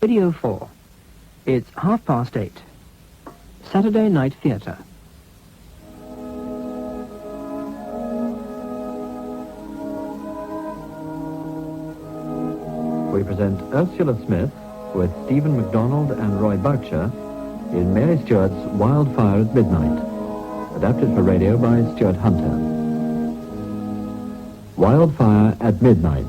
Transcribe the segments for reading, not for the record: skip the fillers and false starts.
Video 4. It's 8:30. Saturday Night Theatre. We present Ursula Smith with Stephen MacDonald and Roy Boucher in Mary Stewart's Wildfire at Midnight, adapted for radio by Stuart Hunter. Wildfire at Midnight.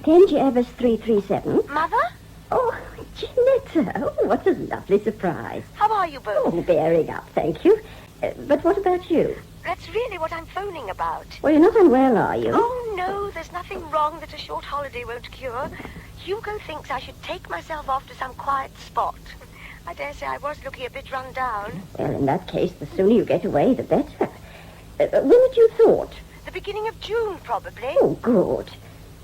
Mount Everest 337. Mother? Oh, Gianetta. Oh, what a lovely surprise. How are you both? Oh, bearing up, thank you. But what about you? That's really what I'm phoning about. Well, you're not unwell, are you? Oh, no, there's nothing wrong that a short holiday won't cure. Hugo thinks I should take myself off to some quiet spot. I dare say I was looking a bit run down. Well, in that case, the sooner you get away, the better. When had you thought? The beginning of June, probably. Oh, good.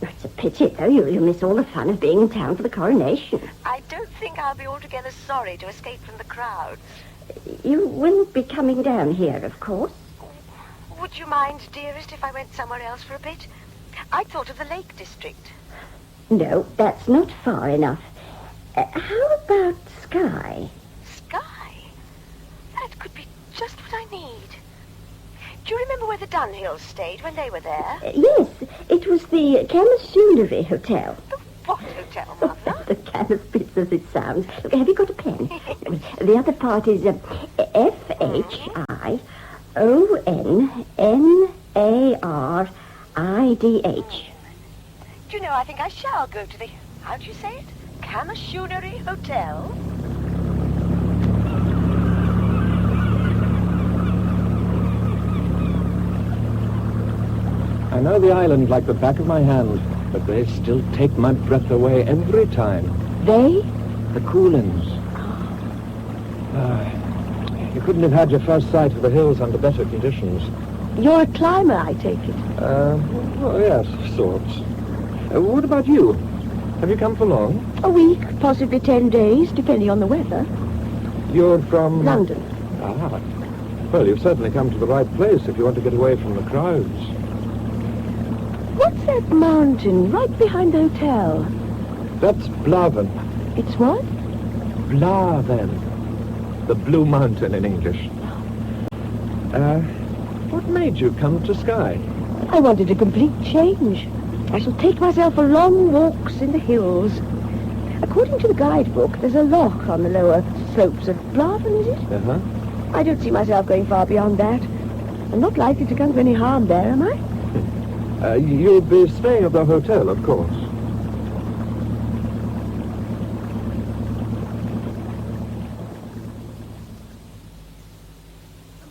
It's a pity, though. You'll miss all the fun of being in town for the coronation. I don't think I'll be altogether sorry to escape from the crowds. You will be coming down here, of course. Would you mind, dearest, if I went somewhere else for a bit? I thought of the Lake District. No, that's not far enough. How about Skye? Skye? That could be just what I need. Do you remember where the Dunhills stayed when they were there? Yes, it was the Camasunary Hotel. The what hotel, Mother? The kind of bits as it sounds. Look, have you got a pen? The other part is Fhionnaridh. Do you know, I think I shall go to the, how do you say it? Camasunary Hotel? I know the island like the back of my hand, but they still take my breath away every time. They? The Coolins. You couldn't have had your first sight of the hills under better conditions. You're a climber, I take it. Well, yes, of sorts. What about you? Have you come for long? A week, possibly 10 days, depending on the weather. You're from... London. Ah. Well, you've certainly come to the right place if you want to get away from the crowds. What's that mountain right behind the hotel? That's Blaven. It's what? Blaven. The Blue Mountain in English. What made you come to Skye? I wanted a complete change. I shall take myself for long walks in the hills. According to the guidebook, there's a loch on the lower slopes of Blaven, is it? Uh-huh. I don't see myself going far beyond that. I'm not likely to come to any harm there, am I? You'll be staying at the hotel, of course.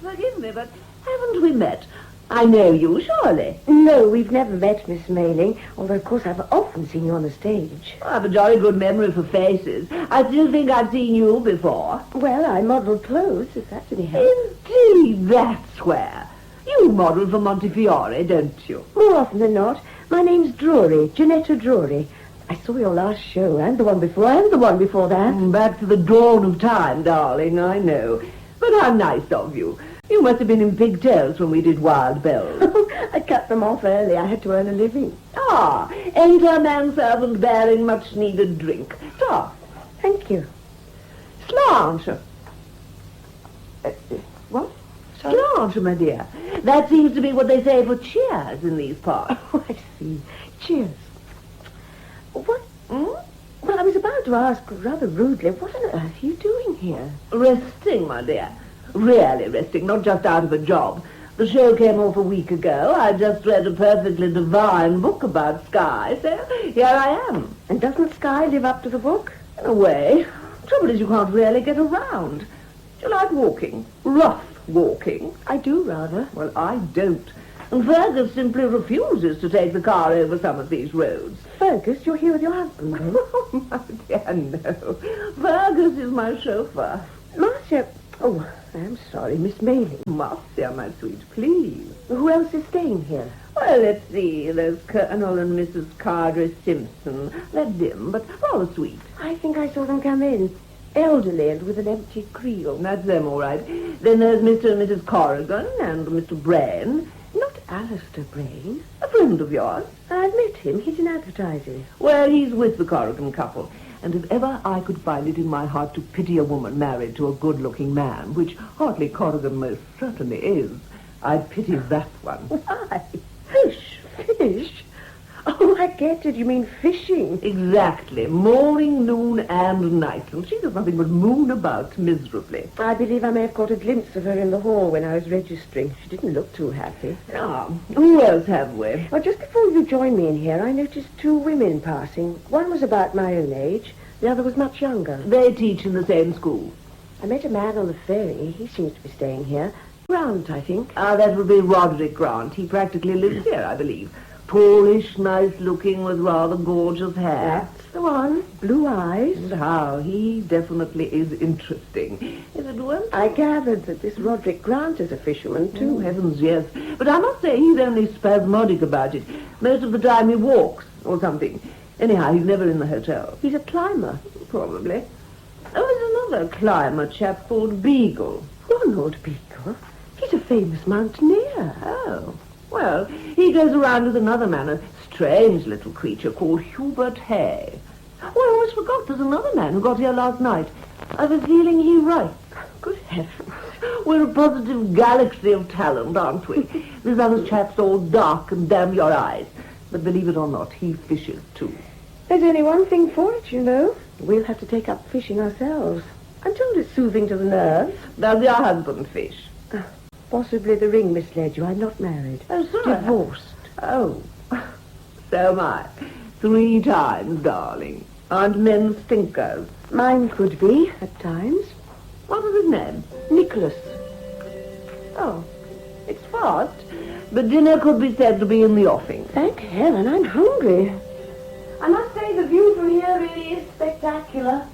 Forgive me, but haven't we met? I know you, surely. No, we've never met, Miss Mayling, although, of course, I've often seen you on the stage. I have a jolly good memory for faces. I still think I've seen you before. Well, I modelled clothes, if that's any help. Indeed, that's where. You model for Montefiore, don't you? More often than not. My name's Drury, Gianetta Drury. I saw your last show, and the one before, and the one before that. Back to the dawn of time, darling, I know. But how nice of you. You must have been in pigtails when we did Wild Bells. I cut them off early. I had to earn a living. Ah, enter manservant bearing much-needed drink. Ta. Thank you. Slange. What? Slange, my dear. That seems to be what they say for cheers in these parts. Oh, I see. Cheers. What? Well, I was about to ask rather rudely, what on earth are you doing here? Resting, my dear. Really resting, not just out of a job. The show came off a week ago. I just read a perfectly divine book about Skye, so here I am. And doesn't Skye live up to the book? In a way. Trouble is you can't really get around. Do you like walking? Rough walking? I do, rather. Well, I don't. And Fergus simply refuses to take the car over some of these roads. Fergus, you're here with your husband, then? Oh, my dear, no. Fergus is my chauffeur. Marcia... Oh, I I'm sorry, Miss Mayling. Marcia, my sweet, please. Who else is staying here? Well, let's see. There's Colonel and Mrs. Carter Simpson. They're dim, but rather sweet. I think I saw them come in. Elderly and with an empty creel. That's them, all right. Then there's Mr. and Mrs. Corrigan and Mr. Brain. Not Alistair Brain. A friend of yours. I've met him. He's in advertising. Well, he's with the Corrigan couple. And if ever I could find it in my heart to pity a woman married to a good-looking man, which Hartley Corrigan most certainly is, I'd pity that one. Why? Fish? Fish? Oh, I get it. You mean fishing. Exactly. Morning, noon, and night. And she does nothing but moon about miserably. I believe I may have caught a glimpse of her in the hall when I was registering. She didn't look too happy. Ah, who else have we? Well, just before you joined me in here, I noticed two women passing. One was about my own age. The other was much younger. They teach in the same school. I met a man on the ferry. He seems to be staying here. Grant, I think. Ah, that would be Roderick Grant. He practically lives here, I believe. Tallish, nice-looking, with rather gorgeous hair. That's the one. Blue eyes. And how he definitely is interesting. Is it one? I gathered that this Roderick Grant is a fisherman, too. Oh, heavens, yes. But I must say he's only spasmodic about it. Most of the time he walks or something. Anyhow, he's never in the hotel. He's a climber. Probably. Oh, there's another climber chap called Beagle. Ronald Beagle? He's a famous mountaineer. Oh. Well, he goes around with another man, a strange little creature called Hubert Hay. Oh, I almost forgot there's another man who got here last night. I have a feeling he writes. Good heavens. We're a positive galaxy of talent, aren't we? This other chap's all dark and damn your eyes. But believe it or not, he fishes too. There's only one thing for it, you know. We'll have to take up fishing ourselves. I'm told it's soothing to the nerves. Does your husband fish? Possibly the ring misled you. I'm not married. Oh, sorry. Divorced. Oh, so am I. 3 times, darling. Aren't men stinkers? Mine could be, at times. What is his name? Nicholas. Oh, it's fast. But dinner could be said to be in the offing. Thank heaven, I'm hungry. I must say the view from here really is spectacular.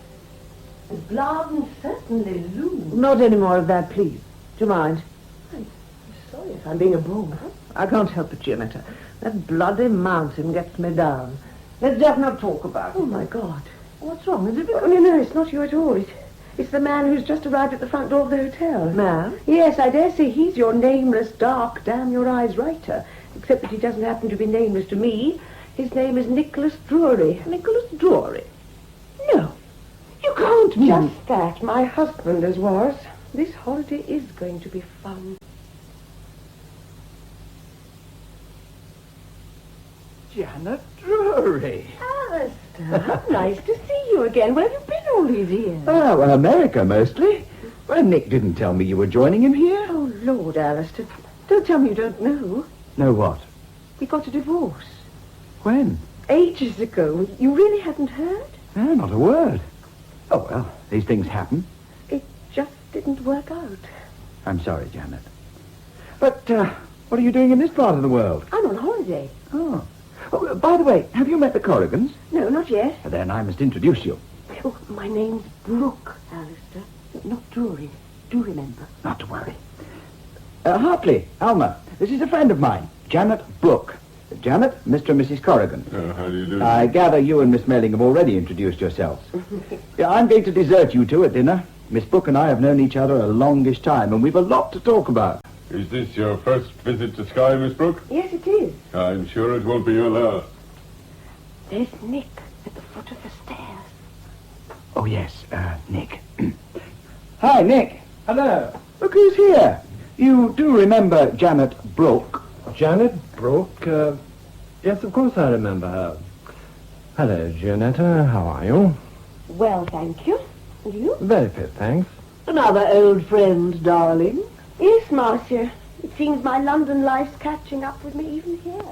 And Bladen certainly looms. Not any more of that, please. Do you mind? I'm sorry if I'm being a bore. I can't help it, Gianetta. That bloody mountain gets me down. Let's just not talk about it. Oh, my God. What's wrong? Is it Oh, no, it's not you at all. It's the man who's just arrived at the front door of the hotel. Man? Yes, I dare say he's your nameless, dark, damn-your-eyes writer. Except that he doesn't happen to be nameless to me. His name is Nicholas Drury. Nicholas Drury? No. You can't mean... Just that. My husband as was. This holiday is going to be fun. Janet Drury. Alistair, how nice to see you again. Where have you been all these years? Oh, well, America, mostly. Well, Nick didn't tell me you were joining him here. Oh, Lord, Alistair. Don't tell me you don't know. No, what? We got a divorce. When? Ages ago. You really hadn't heard? No, not a word. Oh, well, these things happen. It just didn't work out. I'm sorry, Janet. But, what are you doing in this part of the world? I'm on holiday. Oh. Oh, by the way, have you met the Corrigans? No, not yet. Then I must introduce you. Oh, my name's Brooke, Alistair. Not Drury. Do remember. Not to worry. Hartley, Alma, this is a friend of mine, Janet Brooke. Janet, Mr. and Mrs. Corrigan. How do you do? I gather you and Miss Melling have already introduced yourselves. Yeah, I'm going to desert you two at dinner. Miss Brooke and I have known each other a longish time, and we've a lot to talk about. Is this your first visit to Skye, Miss Brooke? Yes, it is. I'm sure it won't be your last. There's Nick at the foot of the stairs. Oh, yes, Nick. Hi, Nick. Hello. Look who's here. You do remember Janet Brooke? Janet Brooke? Yes, of course I remember her. Hello, Gianetta. How are you? Well, thank you. And you? Very fit, thanks. Another old friend, darling. Yes, Marcia. It seems my London life's catching up with me even here.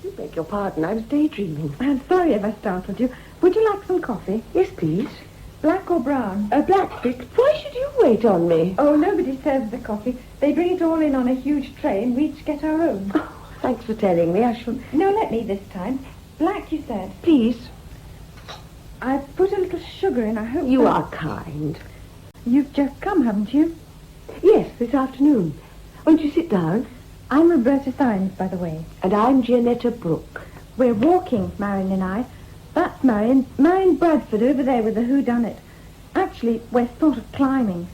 Do beg your pardon, I was daydreaming. I'm sorry if I startled you. Would you like some coffee? Yes, please. Black or brown? Black, please. Why should you wait on me? Oh, nobody serves the coffee. They bring it all in on a huge tray and we each get our own. Oh, thanks for telling me. I shall... No, let me this time. Black, you said. Please. I've put a little sugar in. I hope You that- are kind. You've just come, haven't you? Yes, this afternoon. Won't you sit down? I'm Roberta Symes, by the way. And I'm Gianetta Brooke. We're walking, Marion and I. That's Marion Bradford over there with the whodunit. Actually, we're sort of climbing.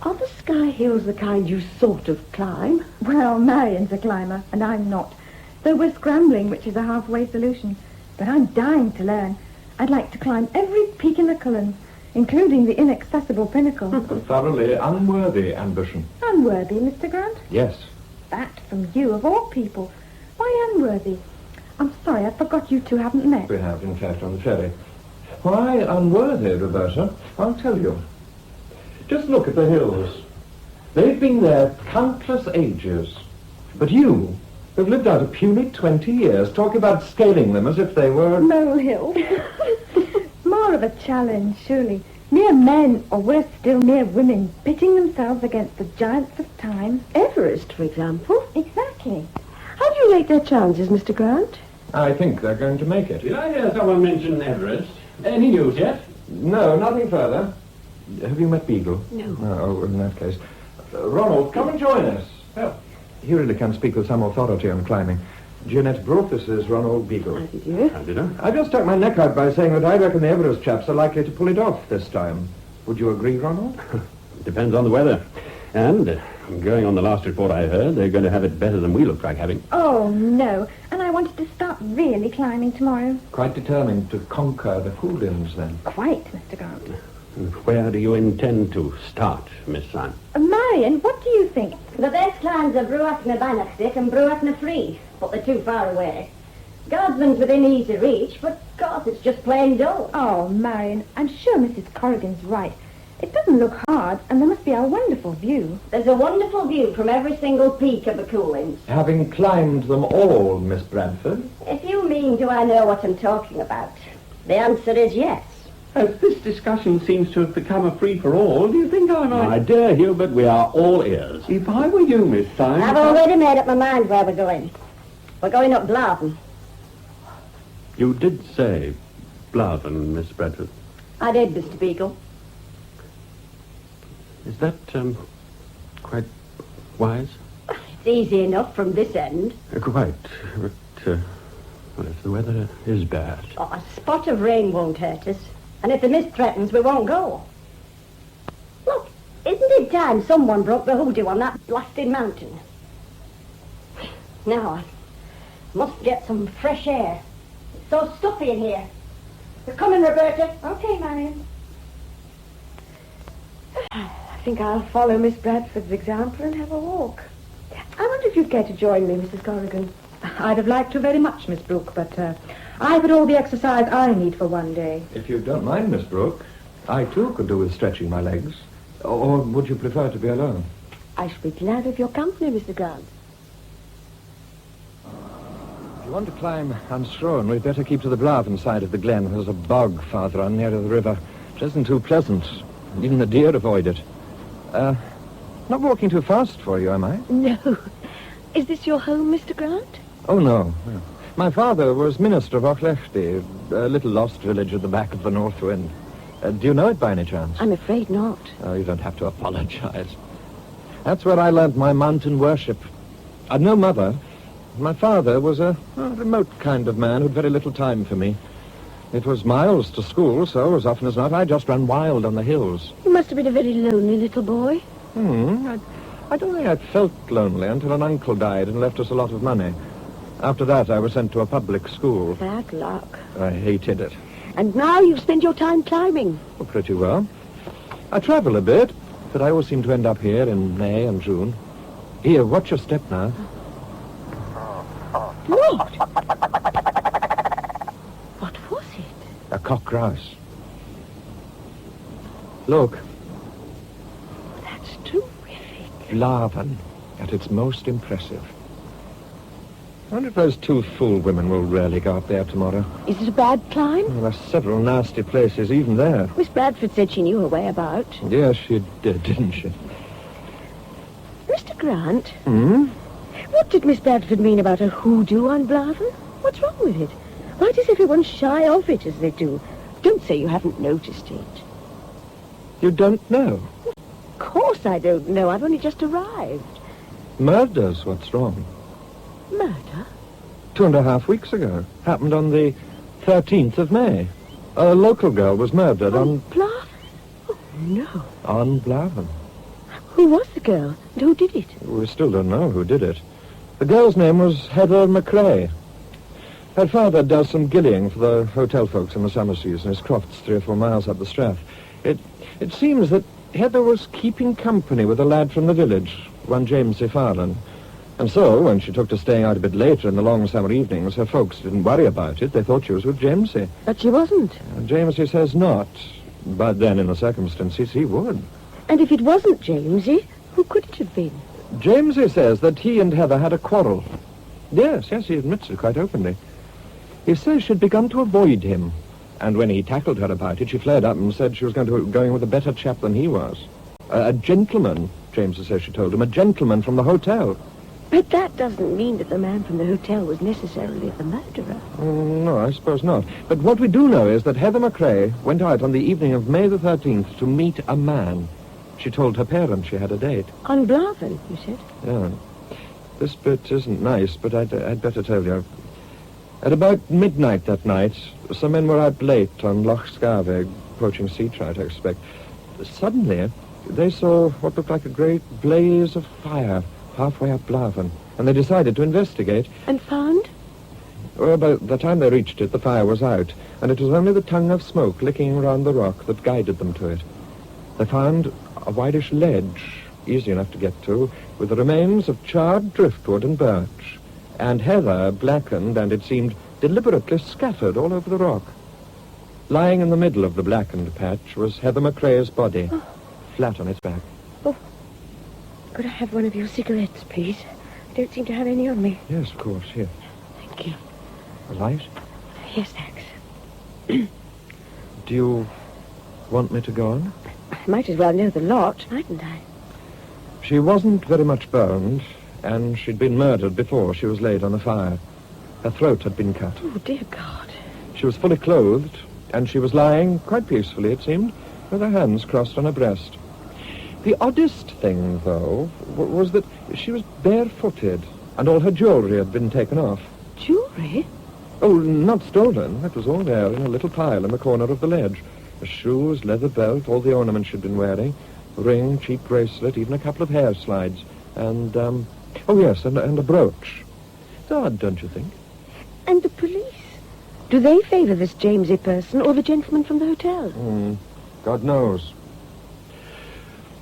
Are the Skye Hills the kind you sort of climb? Well, Marion's a climber, and I'm not. Though we're scrambling, which is a halfway solution. But I'm dying to learn. I'd like to climb every peak in the Cullens, including the inaccessible pinnacle. A thoroughly unworthy ambition. Unworthy, Mr. Grant? Yes. That from you, of all people. Why unworthy? I'm sorry, I forgot you two haven't met. We have, in fact, on the ferry. Why unworthy, Roberta? I'll tell you. Just look at the hills. They've been there countless ages. But you have lived out a puny 20 years, talk about scaling them as if they were... Molehill. More of a challenge, surely. Mere men, or worse still, mere women, pitting themselves against the giants of time. Everest, for example. Exactly. How do you rate their chances, Mr. Grant? I think they're going to make it. Did I hear someone mention Everest? Any news yet? No, nothing further. Have you met Beagle? No. Oh, in that case. Ronald, come and join us. Well, he really can speak with some authority on climbing. Gianetta Brooke, this is Ronald Beagle. How did you? How did I? I've just stuck my neck out by saying that I reckon the Everest chaps are likely to pull it off this time. Would you agree, Ronald? Depends on the weather. And, going on the last report I heard, they're going to have it better than we look like having. Oh, no. And I wanted to start really climbing tomorrow. Quite determined to conquer the Coolins, then. Quite, Mr. Grant. Where do you intend to start, Miss Syme? Marion, what do you think? The best climbs are Bruach na Banachdick and Bruach na Free, but they're too far away. Guardsman's within easy reach, but of course it's just plain dull. Oh, Marion, I'm sure Mrs. Corrigan's right. It doesn't look hard, and there must be a wonderful view. There's a wonderful view from every single peak of the Coolins. Having climbed them all, Miss Bradford. If you mean, do I know what I'm talking about? The answer is yes. As this discussion seems to have become a free-for-all, do you think I might... My dear Hubert, we are all ears. If I were you, Miss Syme... I've already made up my mind where we're going. We're going up Blaven. You did say Blaven, Miss Bradford. I did, Mr. Beagle. Is that, quite wise? It's easy enough from this end. Quite. But, well, if the weather is bad... Oh, a spot of rain won't hurt us. And if the mist threatens, we won't go. Look, isn't it time someone broke the hoodoo on that blasted mountain? Now, I must get some fresh air. It's so stuffy in here. You're coming, Roberta? Okay, Marion. I think I'll follow Miss Bradford's example and have a walk. I wonder if you'd care to join me, Mrs. Corrigan. I'd have liked to very much, Miss Brooke, but I've had all the exercise I need for one day. If you don't mind, Miss Brooke, I too could do with stretching my legs. Or would you prefer to be alone? I shall be glad of your company, Mr. Grant. If you want to climb Anstron, we'd better keep to the Blaven side of the glen. There's a bog farther on nearer the river. It isn't too pleasant. Even the deer avoid it. Not walking too fast for you, am I? No. Is this your home, Mr. Grant? Oh, no. My father was minister of Auchlechty, a little lost village at the back of the North Wind. Do you know it by any chance? I'm afraid not. Oh, you don't have to apologize. That's where I learnt my mountain worship. I'd no mother. My father was a remote kind of man who'd very little time for me. It was miles to school, so as often as not, I just ran wild on the hills. You must have been a very lonely little boy. I don't think I felt lonely until an uncle died and left us a lot of money. After that, I was sent to a public school. Bad luck. I hated it. And now you've spent your time climbing. Oh, pretty well. I travel a bit, but I always seem to end up here in May and June. Here, watch your step now. What? What was it? A cock grouse. Look, That's terrific. Blaven at its most impressive. I wonder if those two fool women will really go up there tomorrow. Is it a bad climb? Well, there are several nasty places even there. Miss Bradford said she knew her way about. Yes, she did, didn't she? Mr. Grant? What did Miss Bradford mean about a hoodoo on Blaven? What's wrong with it? Why does everyone shy off it as they do? Don't say you haven't noticed it. You don't know? Of course I don't know. I've only just arrived. Murder's what's wrong. Murder? 2.5 weeks ago. Happened on the 13th of May. A local girl was murdered on... Bluff? Oh, no. On Blaven. Who was the girl? And who did it? We still don't know who did it. The girl's name was Heather McRae. Her father does some gillying for the hotel folks in the summer season. His croft's 3 or 4 miles up the Strath. It seems that Heather was keeping company with a lad from the village, one James Farland. And so, when she took to staying out a bit later in the long summer evenings, her folks didn't worry about it. They thought she was with Jamesy. But she wasn't. Jamesy says not. But then, in the circumstances, he would. And if it wasn't Jamesy, who could it have been? Jamesy says that he and Heather had a quarrel. Yes, he admits it quite openly. He says she'd begun to avoid him. And when he tackled her about it, she flared up and said she was going with a better chap than he was. A gentleman, Jamesy says she told him, a gentleman from the hotel. But that doesn't mean that the man from the hotel was necessarily the murderer. No, I suppose not. But what we do know is that Heather McRae went out on the evening of May the 13th to meet a man. She told her parents she had a date. On Blaven, you said? Yeah. This bit isn't nice, but I'd better tell you. At about midnight that night, some men were out late on Loch Skye, poaching sea trout, I expect. Suddenly, they saw what looked like a great blaze of fire halfway up Blaven, and they decided to investigate. And found? Well, by the time they reached it, the fire was out, and it was only the tongue of smoke licking around the rock that guided them to it. They found a whitish ledge, easy enough to get to, with the remains of charred driftwood and birch, and heather blackened and, it seemed, deliberately scattered all over the rock. Lying in the middle of the blackened patch was Heather McRae's body, flat on its back. Oh, could I have one of your cigarettes, please? I don't seem to have any on me. Yes, of course, here. Thank you. A light? Yes, thanks. Do you want me to go on? I might as well know the lot, mightn't I? She wasn't very much burned, and she'd been murdered before she was laid on the fire. Her throat had been cut. Oh, dear God. She was fully clothed, and she was lying, quite peacefully, it seemed, with her hands crossed on her breast. The oddest thing, though, was that she was barefooted, and all her jewellery had been taken off. Jewellery? Oh, not stolen. That was all there in a little pile in the corner of the ledge. Her shoes, leather belt, all the ornaments she'd been wearing, ring, cheap bracelet, even a couple of hair slides, and, and a brooch. It's odd, don't you think? And the police? Do they favour this Jamesy person or the gentleman from the hotel? God knows.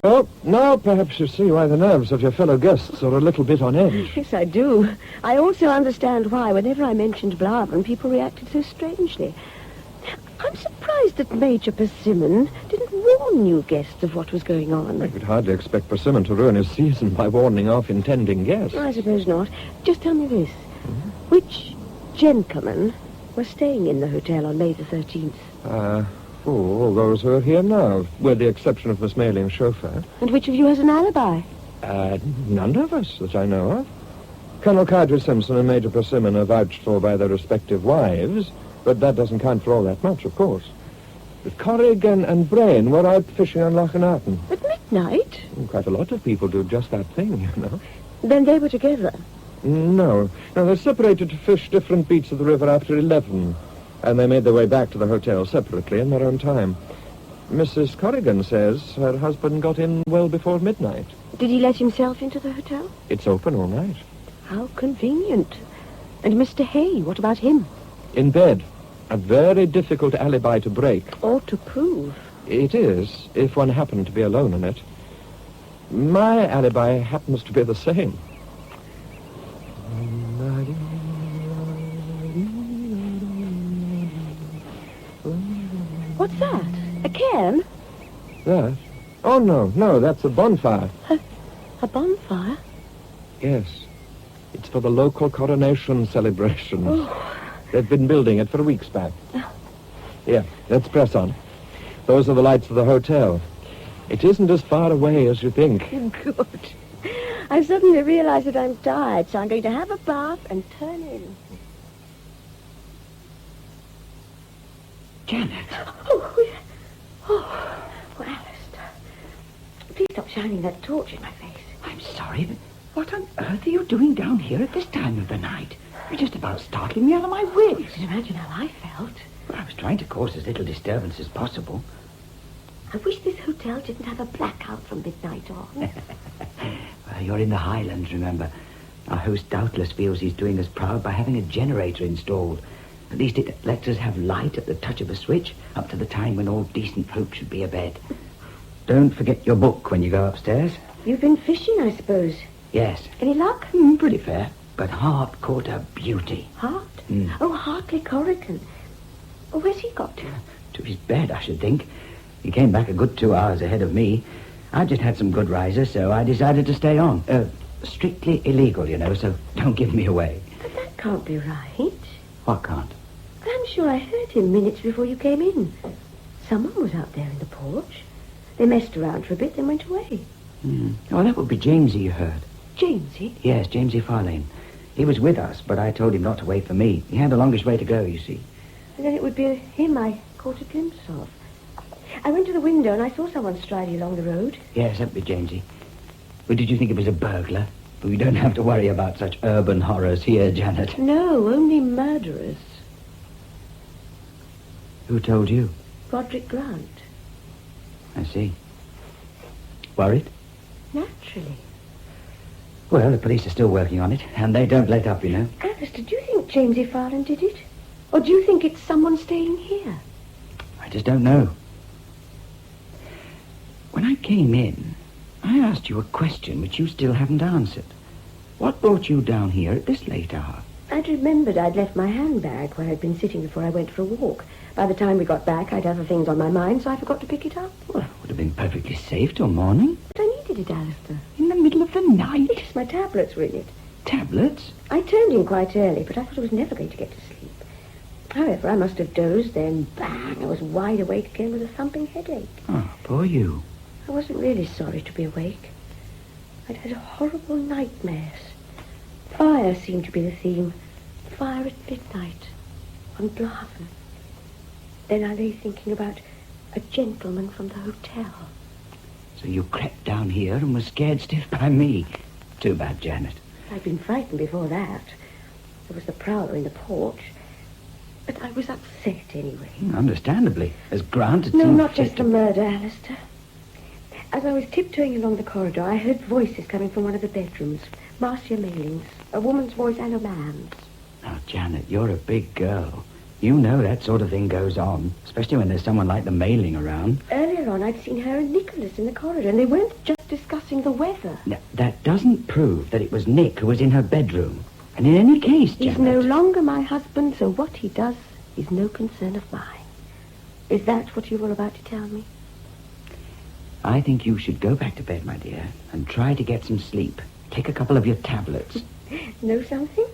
Oh, now perhaps you see why the nerves of your fellow guests are a little bit on edge. Yes, I do. I also understand why, whenever I mentioned Blaven, people reacted so strangely. I'm surprised that Major Persimmon didn't warn new guests of what was going on. I could hardly expect Persimmon to ruin his season by warning off intending guests. I suppose not. Just tell me this. Which gentlemen were staying in the hotel on May the 13th? All those who are here now, with the exception of Miss Mayling's chauffeur. And which of you has an alibi? None of us that I know of. Colonel Cadre Simpson and Major Persimmon are vouched for by their respective wives, but that doesn't count for all that much, of course. But Corrigan and Brain were out fishing on Loch Anarton. At midnight? Quite a lot of people do just that thing, you know. Then they were together? No, they separated to fish different beats of the river after 11, and they made their way back to the hotel separately in their own time. Mrs. Corrigan says her husband got in well before midnight. Did he let himself into the hotel? It's open all night. How convenient. And Mr. Hay, what about him? In bed. A very difficult alibi to break. Or to prove. It is, if one happened to be alone in it. My alibi happens to be the same. What's that? A cairn? That? Oh, no, that's a bonfire. A bonfire? Yes. It's for the local coronation celebration. Oh. They've been building it for weeks back. Here, let's press on. Those are the lights of the hotel. It isn't as far away as you think. Good. I suddenly realised that I'm tired, so I'm going to have a bath and turn in. Janet. Oh, Alistair. Please stop shining that torch in my face. I'm sorry, but what on earth are you doing down here at this time of the night? You're just about startling me out of my wits. You can imagine how I felt. Well, I was trying to cause as little disturbance as possible. I wish this hotel didn't have a blackout from midnight on. Well, you're in the Highlands, remember. Our host doubtless feels he's doing us proud by having a generator installed. At least it lets us have light at the touch of a switch up to the time when all decent folk should be abed. Don't forget your book when you go upstairs. You've been fishing, I suppose. Yes. Any luck? Pretty fair. But Hart caught a beauty. Hart? Oh, Hartley Corrigan. Oh, where's he got to? To his bed, I should think. He came back a good 2 hours ahead of me. I just had some good risers, so I decided to stay on. Strictly illegal, you know, so don't give me away. But that can't be right. What can't? I'm sure I heard him minutes before you came in. Someone was out there in the porch. They messed around for a bit, then went away. Oh, that would be Jamesy you heard. Jamesy? Yes, Jamesy Farlane. He was with us, but I told him not to wait for me. He had the longest way to go, you see. And then it would be him I caught a glimpse of. I went to the window and I saw someone striding along the road. Yes, that'd be Jamesy. But did you think it was a burglar? But we don't have to worry about such urban horrors here, Janet. No, only murderers. Who told you? Roderick Grant. I see. Worried? Naturally. Well, the police are still working on it, and they don't let up, you know. Alistair, do you think Jamesy Farland did it? Or do you think it's someone staying here? I just don't know. When I came in, I asked you a question which you still haven't answered. What brought you down here at this late hour? I'd remembered I'd left my handbag where I'd been sitting before I went for a walk. By the time we got back, I'd other things on my mind, so I forgot to pick it up. Well, it would have been perfectly safe till morning. But I needed it, Alistair. In the middle of the night? Yes, my tablets were in it. Tablets? I turned in quite early, but I thought I was never going to get to sleep. However, I must have dozed, then bang, I was wide awake again with a thumping headache. Oh, poor you. I wasn't really sorry to be awake. I'd had horrible nightmares. Fire seemed to be the theme. Fire at midnight, on Blaven. Then I lay thinking about a gentleman from the hotel. So you crept down here and was scared stiff by me. Too bad, Janet. I'd been frightened before that. There was the prowler in the porch. But I was upset anyway. Understandably. As Grant had No, seen not fit just the murder, Alistair. As I was tiptoeing along the corridor, I heard voices coming from one of the bedrooms. Marcia Mailing's. A woman's voice and a man's. Now, Janet, you're a big girl. You know that sort of thing goes on, especially when there's someone like the Mailing around. Earlier on, I'd seen her and Nicholas in the corridor, and they weren't just discussing the weather. Now, that doesn't prove that it was Nick who was in her bedroom. And in any case, Janet... He's no longer my husband, so what he does is no concern of mine. Is that what you were about to tell me? I think you should go back to bed, my dear, and try to get some sleep. Take a couple of your tablets. Know something?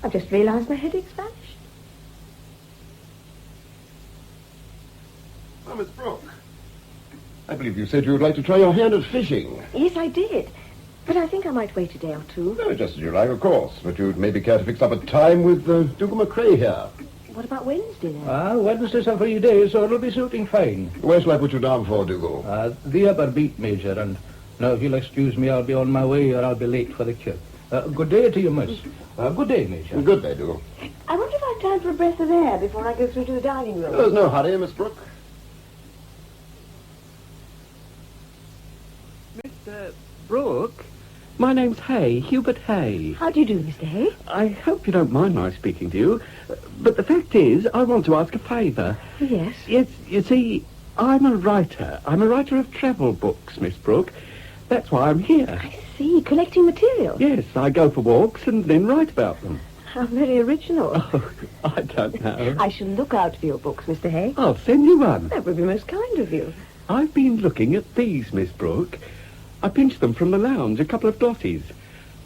I've just realised my headache's vanished. Oh, Miss Brooke, I believe you said you would like to try your hand at fishing. Yes, I did. But I think I might wait a day or two. No, just as you like, of course. But you'd maybe care to fix up a time with Dougal McRae here. What about Wednesday, then? Wednesday's a free day, so it'll be suiting fine. Where shall I put you down for, Dougal? The upper beat, Major, and now if you'll excuse me, I'll be on my way or I'll be late for the church. Good day to you, miss. Good day, Major. Good day, Dougal. I wonder if I've time for a breath of air before I go through to the dining room. There's no hurry, Miss Brooke. Mr. Brooke? My name's Hay, Hubert Hay. How do you do, Mr. Hay? I hope you don't mind my speaking to you, but the fact is, I want to ask a favour. Yes? Yes, you see, I'm a writer. I'm a writer of travel books, Miss Brooke. That's why I'm here. I see, collecting material. Yes, I go for walks and then write about them. How very original. Oh, I don't know. I shall look out for your books, Mr. Hay. I'll send you one. That would be most kind of you. I've been looking at these, Miss Brooke. I pinched them from the lounge, a couple of dotties.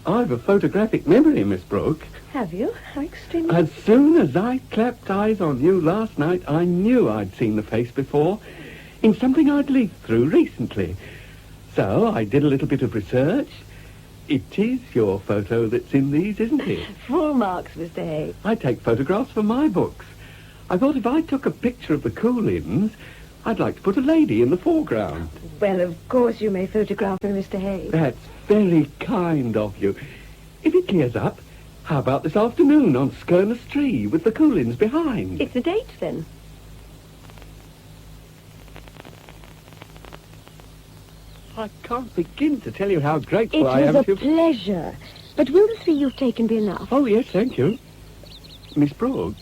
I've a photographic memory, Miss Brooke. Have you? How extremely... As soon as I clapped eyes on you last night, I knew I'd seen the face before, in something I'd leafed through recently. So I did a little bit of research. It is your photo that's in these, isn't it? Full marks, Mr. Hay. I take photographs for my books. I thought if I took a picture of the Coolins, I'd like to put a lady in the foreground. Well, of course you may photograph her, Mr. Hay. That's very kind of you. If it clears up, how about this afternoon on Camasunary with the Coolins behind? It's a date, then. I can't begin to tell you how grateful It I am was to a pleasure. But will the 3 you've taken be enough? Oh, yes, thank you. Miss Brooke,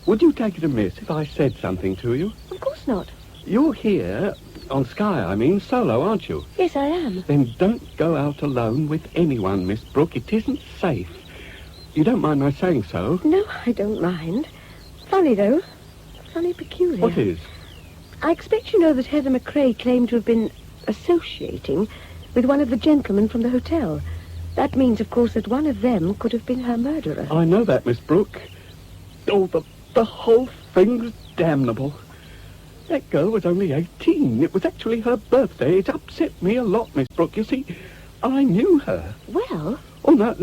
would you take it amiss if I said something to you? Of course not. You're here, on Skye, I mean, solo, aren't you? Yes, I am. Then don't go out alone with anyone, Miss Brooke. It isn't safe. You don't mind my saying so? No, I don't mind. Funny, though. Funny peculiar. What is? I expect you know that Heather McCrae claimed to have been associating with one of the gentlemen from the hotel. That means, of course, that one of them could have been her murderer. I know that, Miss Brooke. Oh, the whole thing's damnable. That girl was only 18. It was actually her birthday. It upset me a lot, Miss Brooke. You see, I knew her. Well? Oh, no,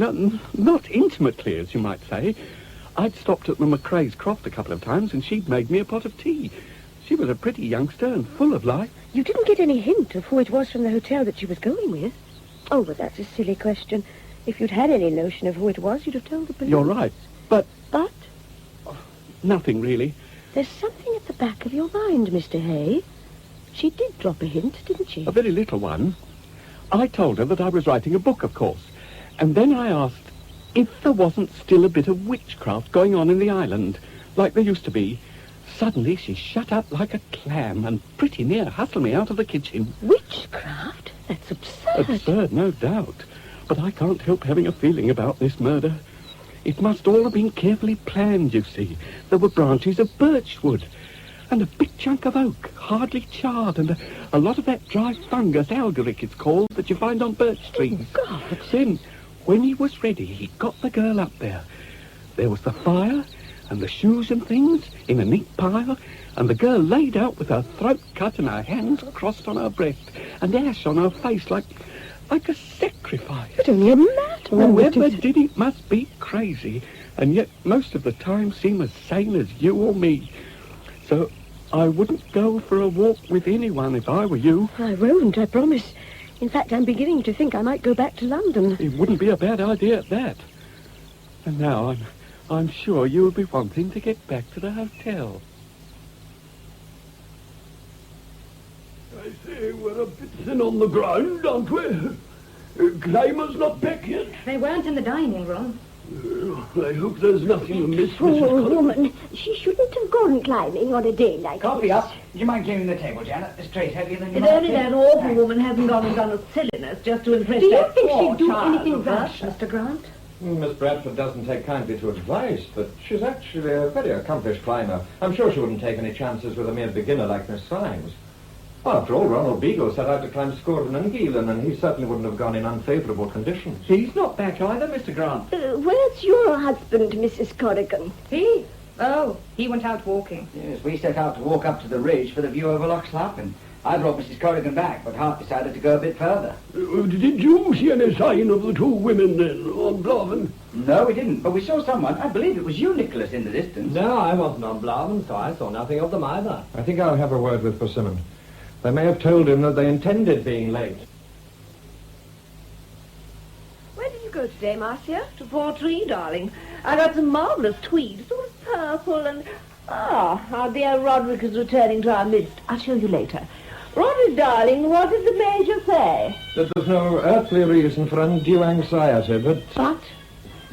not intimately, as you might say. I'd stopped at the McCrae's Croft a couple of times, and she'd made me a pot of tea. She was a pretty youngster and full of life. You didn't get any hint of who it was from the hotel that she was going with? Oh, but that's a silly question. If you'd had any notion of who it was, you'd have told the police. You're right, but... But? Nothing, really. There's something at the back of your mind, Mr. Hay. She did drop a hint, didn't she? A very little one. I told her that I was writing a book, of course. And then I asked if there wasn't still a bit of witchcraft going on in the island, like there used to be. Suddenly she shut up like a clam and pretty near hustled me out of the kitchen. Witchcraft? That's absurd. Absurd, no doubt. But I can't help having a feeling about this murder. It must all have been carefully planned, you see. There were branches of birchwood and a big chunk of oak, hardly charred, and a lot of that dry fungus, algaric it's called, that you find on birch trees. Oh, God. Then, when he was ready, he got the girl up there. There was the fire and the shoes and things in a neat pile, and the girl laid out with her throat cut and her hands crossed on her breast, and ash on her face like a sacrifice. But only a madman. Whoever did it must be crazy, and yet most of the time seem as sane as you or me. So I wouldn't go for a walk with anyone if I were you. I won't, I promise. In fact, I'm beginning to think I might go back to London. It wouldn't be a bad idea at that. And now I'm sure you'll be wanting to get back to the hotel. I say, we're a bit thin on the ground, aren't we? Climbers not back yet? They weren't in the dining room. I hope there's nothing amiss, Poor Mrs. Collins. woman. She shouldn't have gone climbing on a day like Coffee this. up. Do you mind clearing the table, Janet? This tray's heavier than you If might only think. that awful woman hadn't gone and done a silliness just to impress Do you that think poor she'd do child anything of rash, hers. Mr. Grant? Miss Bradford doesn't take kindly to advice, but she's actually a very accomplished climber. I'm sure she wouldn't take any chances with a mere beginner like Miss Symes. Well, after all, Ronald Beagle set out to climb Scourton and Geelan, and he certainly wouldn't have gone in unfavourable conditions. He's not back either, Mr. Grant. Where's your husband, Mrs. Corrigan? He? Oh, he went out walking. Yes, we set out to walk up to the ridge for the view over Loch Slappin. I brought Mrs. Corrigan back, but Hart decided to go a bit further. Did you see any sign of the two women then, on Blaven? No, we didn't, but we saw someone. I believe it was you, Nicholas, in the distance. No, I wasn't on Blaven, so I saw nothing of them either. I think I'll have a word with Persimmon. They may have told him that they intended being late. Where did you go today, Marcia? To Portree, darling. I got some marvellous tweed, sort of purple and... our dear Roderick is returning to our midst. I'll show you later. Roderick, darling, what did the Major say? That there's no earthly reason for undue anxiety, but... What?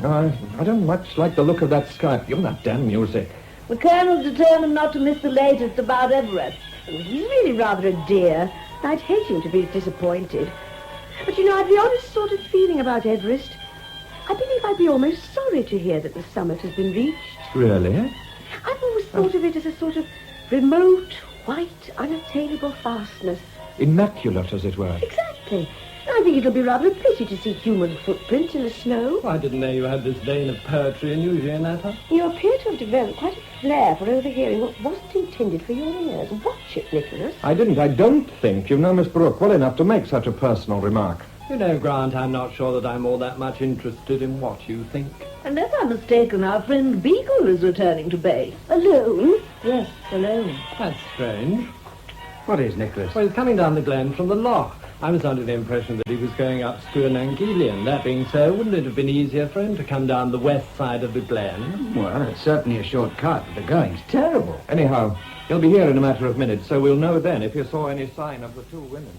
I don't much like the look of that sky. Give that damn music. The Colonel's determined not to miss the latest about Everest. He's really rather a dear. I'd hate him to be disappointed. But, you know, I've the oddest sort of feeling about Everest. I believe I'd be almost sorry to hear that the summit has been reached. Really? I've always thought of it as a sort of remote, white, unattainable vastness. Immaculate, as it were. Exactly. I think it'll be rather a pity to see human footprints in the snow. I didn't know you had this vein of poetry in you, Gianetta. You appear to have developed quite a flair for overhearing what wasn't intended for your ears. Watch it, Nicholas. I don't think you know Miss Brooke well enough to make such a personal remark. You know, Grant, I'm not sure that I'm all that much interested in what you think. Unless I'm mistaken, our friend Beagle is returning to base. Alone? Yes, alone. That's strange. What is, Nicholas? Well, he's coming down the glen from the loch. I was under the impression that he was going up Skye. That being so, wouldn't it have been easier for him to come down the west side of the glen? Well, it's certainly a short cut, but the going's terrible. Anyhow, he'll be here in a matter of minutes, so we'll know then if you saw any sign of the two women.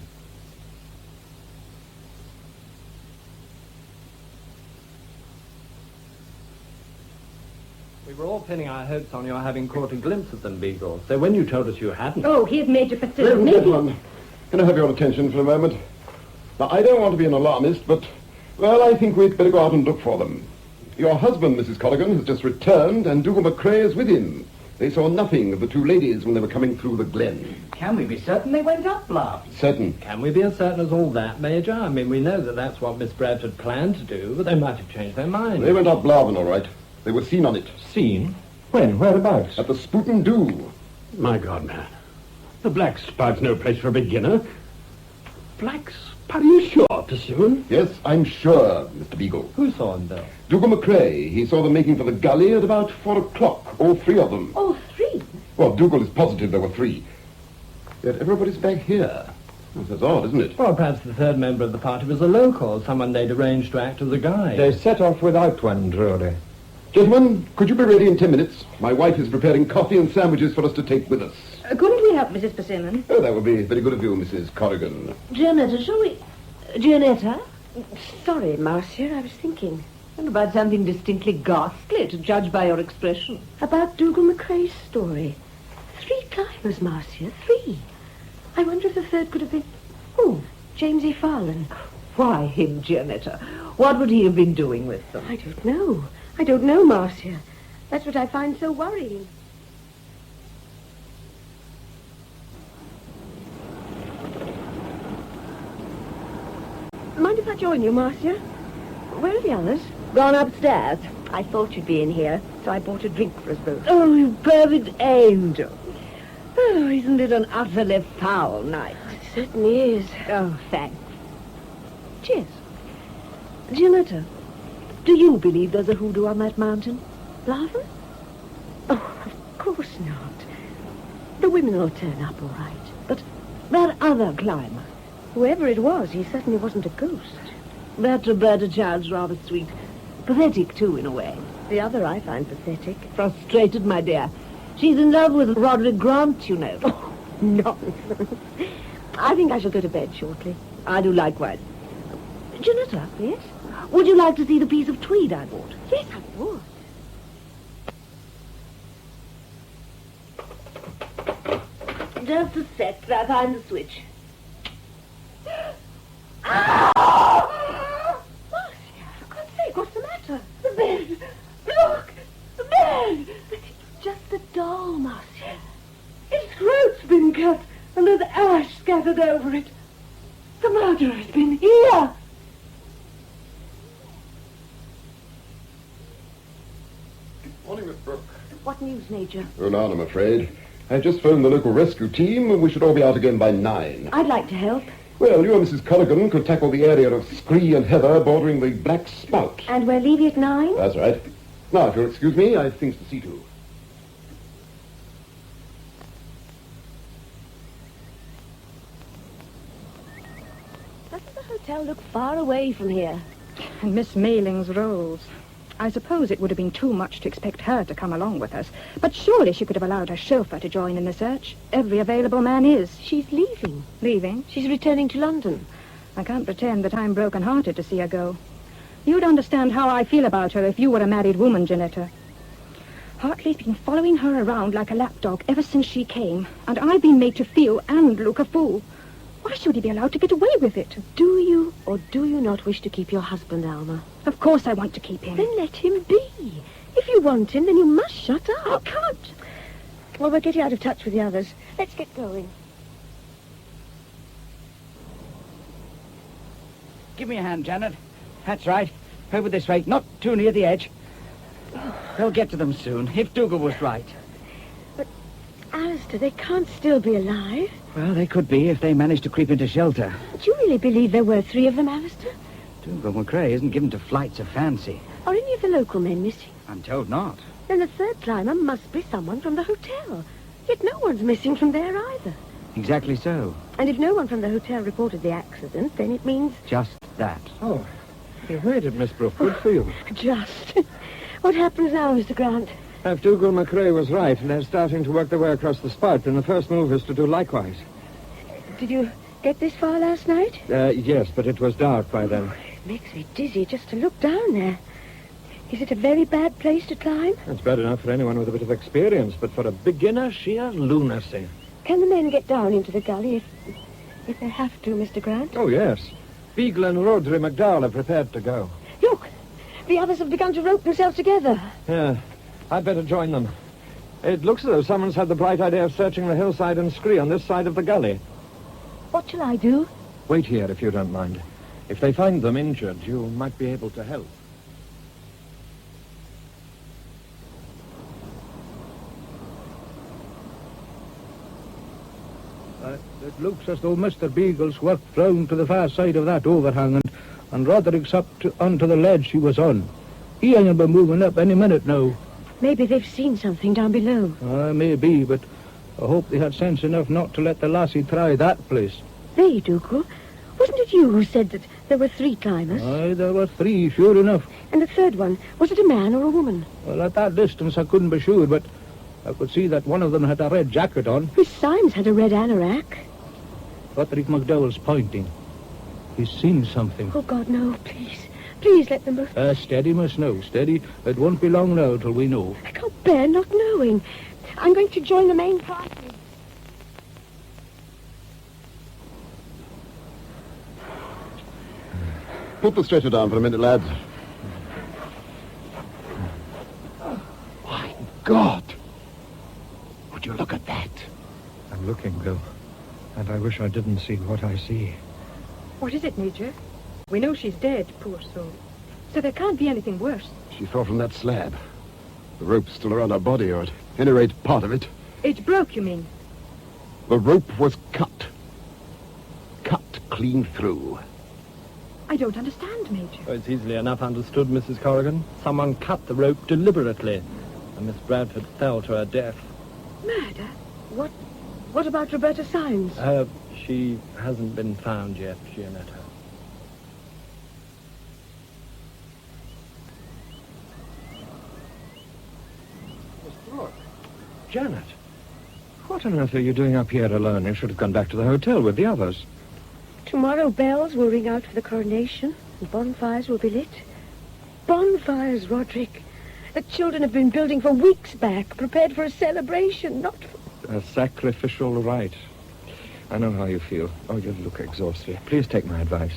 We were all pinning our hopes on your having caught a glimpse of them, Beagle. So when you told us you hadn't... Oh, here's Major Facility. Ladies and gentlemen, can I have your attention for a moment? Now, I don't want to be an alarmist, but, well, I think we'd better go out and look for them. Your husband, Mrs. Corrigan, has just returned, and Dougal McCrae is with him. They saw nothing of the two ladies when they were coming through the glen. Can we be certain they went up, Bluff? Certain. Can we be as certain as all that, Major? I mean, we know that that's what Miss Bradford planned to do, but they might have changed their mind. They went up Blaven, all right. They were seen on it. Seen? When? Whereabouts? At the Spoot and Do. My God, man. The Black Spout's no place for a beginner. Black Spout? Are you sure, Pursuant? Yes, I'm sure, Mr. Beagle. Who saw him, Bill? Dougal McCrae. He saw them making for the gully at about 4 o'clock, all three of them. All three? Well, Dougal is positive there were three. Yet everybody's back here. Well, that's odd, isn't it? Well, perhaps the third member of the party was a local, someone they'd arranged to act as a guide. They set off without one, Drury. Gentlemen, could you be ready in 10 minutes? My wife is preparing coffee and sandwiches for us to take with us. Couldn't we help Mrs. Persimmon? Oh, that would be very good of you, Mrs. Corrigan. Gianetta, shall we... Gianetta? Sorry, Marcia, I was thinking. And about something distinctly ghastly, to judge by your expression. About Dougal McCrae's story. 3 climbers, Marcia, 3. I wonder if the third could have been... Oh, James E. Farland. Why him, Gianetta? What would he have been doing with them? I don't know, Marcia. That's what I find so worrying. Mind if I join you, Marcia? Where are the others? Gone upstairs. I thought you'd be in here, so I bought a drink for us both. Oh, you perfect angel. Oh, isn't it an utterly foul night? It certainly is. Oh, thanks. Cheers. Gianetta, do you believe there's a hoodoo on that mountain? Blaven? Oh, of course not. The women will turn up all right. But that other climber, Whoever it was, he certainly wasn't a ghost. that Roberta child's rather sweet. Pathetic, too, in a way. The other I find pathetic. Frustrated, my dear. She's in love with Roderick Grant, you know. Oh, nonsense. I think I shall go to bed shortly. I do likewise. Gianetta, Yes? would you like to see the piece of tweed I bought? Yes, I would. Just a sec, till I find the switch. Marcia, for God's sake, what's the matter? The bed! Look! The bed! But it's just a doll, Marcia. Its throat's been cut, and there's ash scattered over it. The murderer's been here! Morning, Miss Brooke. What news, Major? Oh, none, I'm afraid. I've just phoned the local rescue team, and we should all be out again by 9. I'd like to help. Well, you and Mrs. Corrigan could tackle the area of Skye and heather bordering the Black Spout. And we're leaving at 9? That's right. Now, if you'll excuse me, I've things to see to. Doesn't the hotel look far away from here? And Miss Mayling's rolls. I suppose it would have been too much to expect her to come along with us. But surely she could have allowed her chauffeur to join in the search. Every available man is. She's leaving. Leaving? She's returning to London. I can't pretend that I'm broken-hearted to see her go. You'd understand how I feel about her if you were a married woman, Gianetta. Hartley's been following her around like a lapdog ever since she came, and I've been made to feel and look a fool. Why should he be allowed to get away with it? Do you or do you not wish to keep your husband, Alma? Of course I want to keep him. Then let him be. If you want him, then you must shut up. I can't. Well, we're getting out of touch with the others. Let's get going. Give me a hand, Janet. That's right. Over this way, not too near the edge. They'll get to them soon, if Dougal was right. But, Alistair, they can't still be alive. Well, they could be if they managed to creep into shelter. Do you really believe there were 3 of them, Alistair? Dougal McCrae isn't given to flights of fancy. Are any of the local men missing? I'm told not. Then the third climber must be someone from the hotel. Yet no one's missing from there either. Exactly so. And if no one from the hotel reported the accident, then it means... Just that. Oh, you made it, Miss Brooke. Good for you. Just. What happens now, Mr. Grant? If Dougal McCrae was right, and they're starting to work their way across the spout, then the first move is to do likewise. Did you get this far last night? Yes, but it was dark by then. It makes me dizzy just to look down there. Is it a very bad place to climb? It's bad enough for anyone with a bit of experience, but for a beginner, sheer lunacy. Can the men get down into the gully if they have to, Mr. Grant? Oh, yes. Beagle and Rhodri McDowell are prepared to go. Look, the others have begun to rope themselves together. Yeah, I'd better join them. It looks as though someone's had the bright idea of searching the hillside and Skye on this side of the gully. What shall I do? Wait here, if you don't mind. If they find them injured, you might be able to help. It looks as though Mr. Beagle's worked round to the far side of that overhang, and Roderick's up onto the ledge he was on. He ain't be moving up any minute now. Maybe they've seen something down below. Maybe, but I hope they had sense enough not to let the lassie try that place. They, Dougal? Wasn't it you who said that there were 3 climbers? Aye, there were 3, sure enough. And the third one, was it a man or a woman? Well, at that distance I couldn't be sure, but I could see that one of them had a red jacket on. Miss Symes had a red anorak. Roderick McDowell's pointing. He's seen something. Oh, God, no, please. Please let them move. Steady, Miss Snow, steady. It won't be long now till we know. I can't bear not knowing. I'm going to join the main party. Put the stretcher down for a minute, lads. My God! Would you look at that? I'm looking, Bill. And I wish I didn't see what I see. What is it, Major? We know she's dead, poor soul. So there can't be anything worse. She fell from that slab. The rope's still around her body, or at any rate, part of it. It broke, you mean? The rope was cut. Cut clean through. I don't understand, Major. Oh, it's easily enough understood, Mrs. Corrigan. Someone cut the rope deliberately, and Miss Bradford fell to her death. Murder? What about Roberta Symes? She hasn't been found yet, Gianetta. Miss Brooke. Janet. What on earth are you doing up here alone? You should have gone back to the hotel with the others. Tomorrow bells will ring out for the coronation, and bonfires will be lit. Bonfires, Roderick. The children have been building for weeks back, prepared for a celebration, not for... A sacrificial rite. I know how you feel. Oh, you look exhausted. Please take my advice.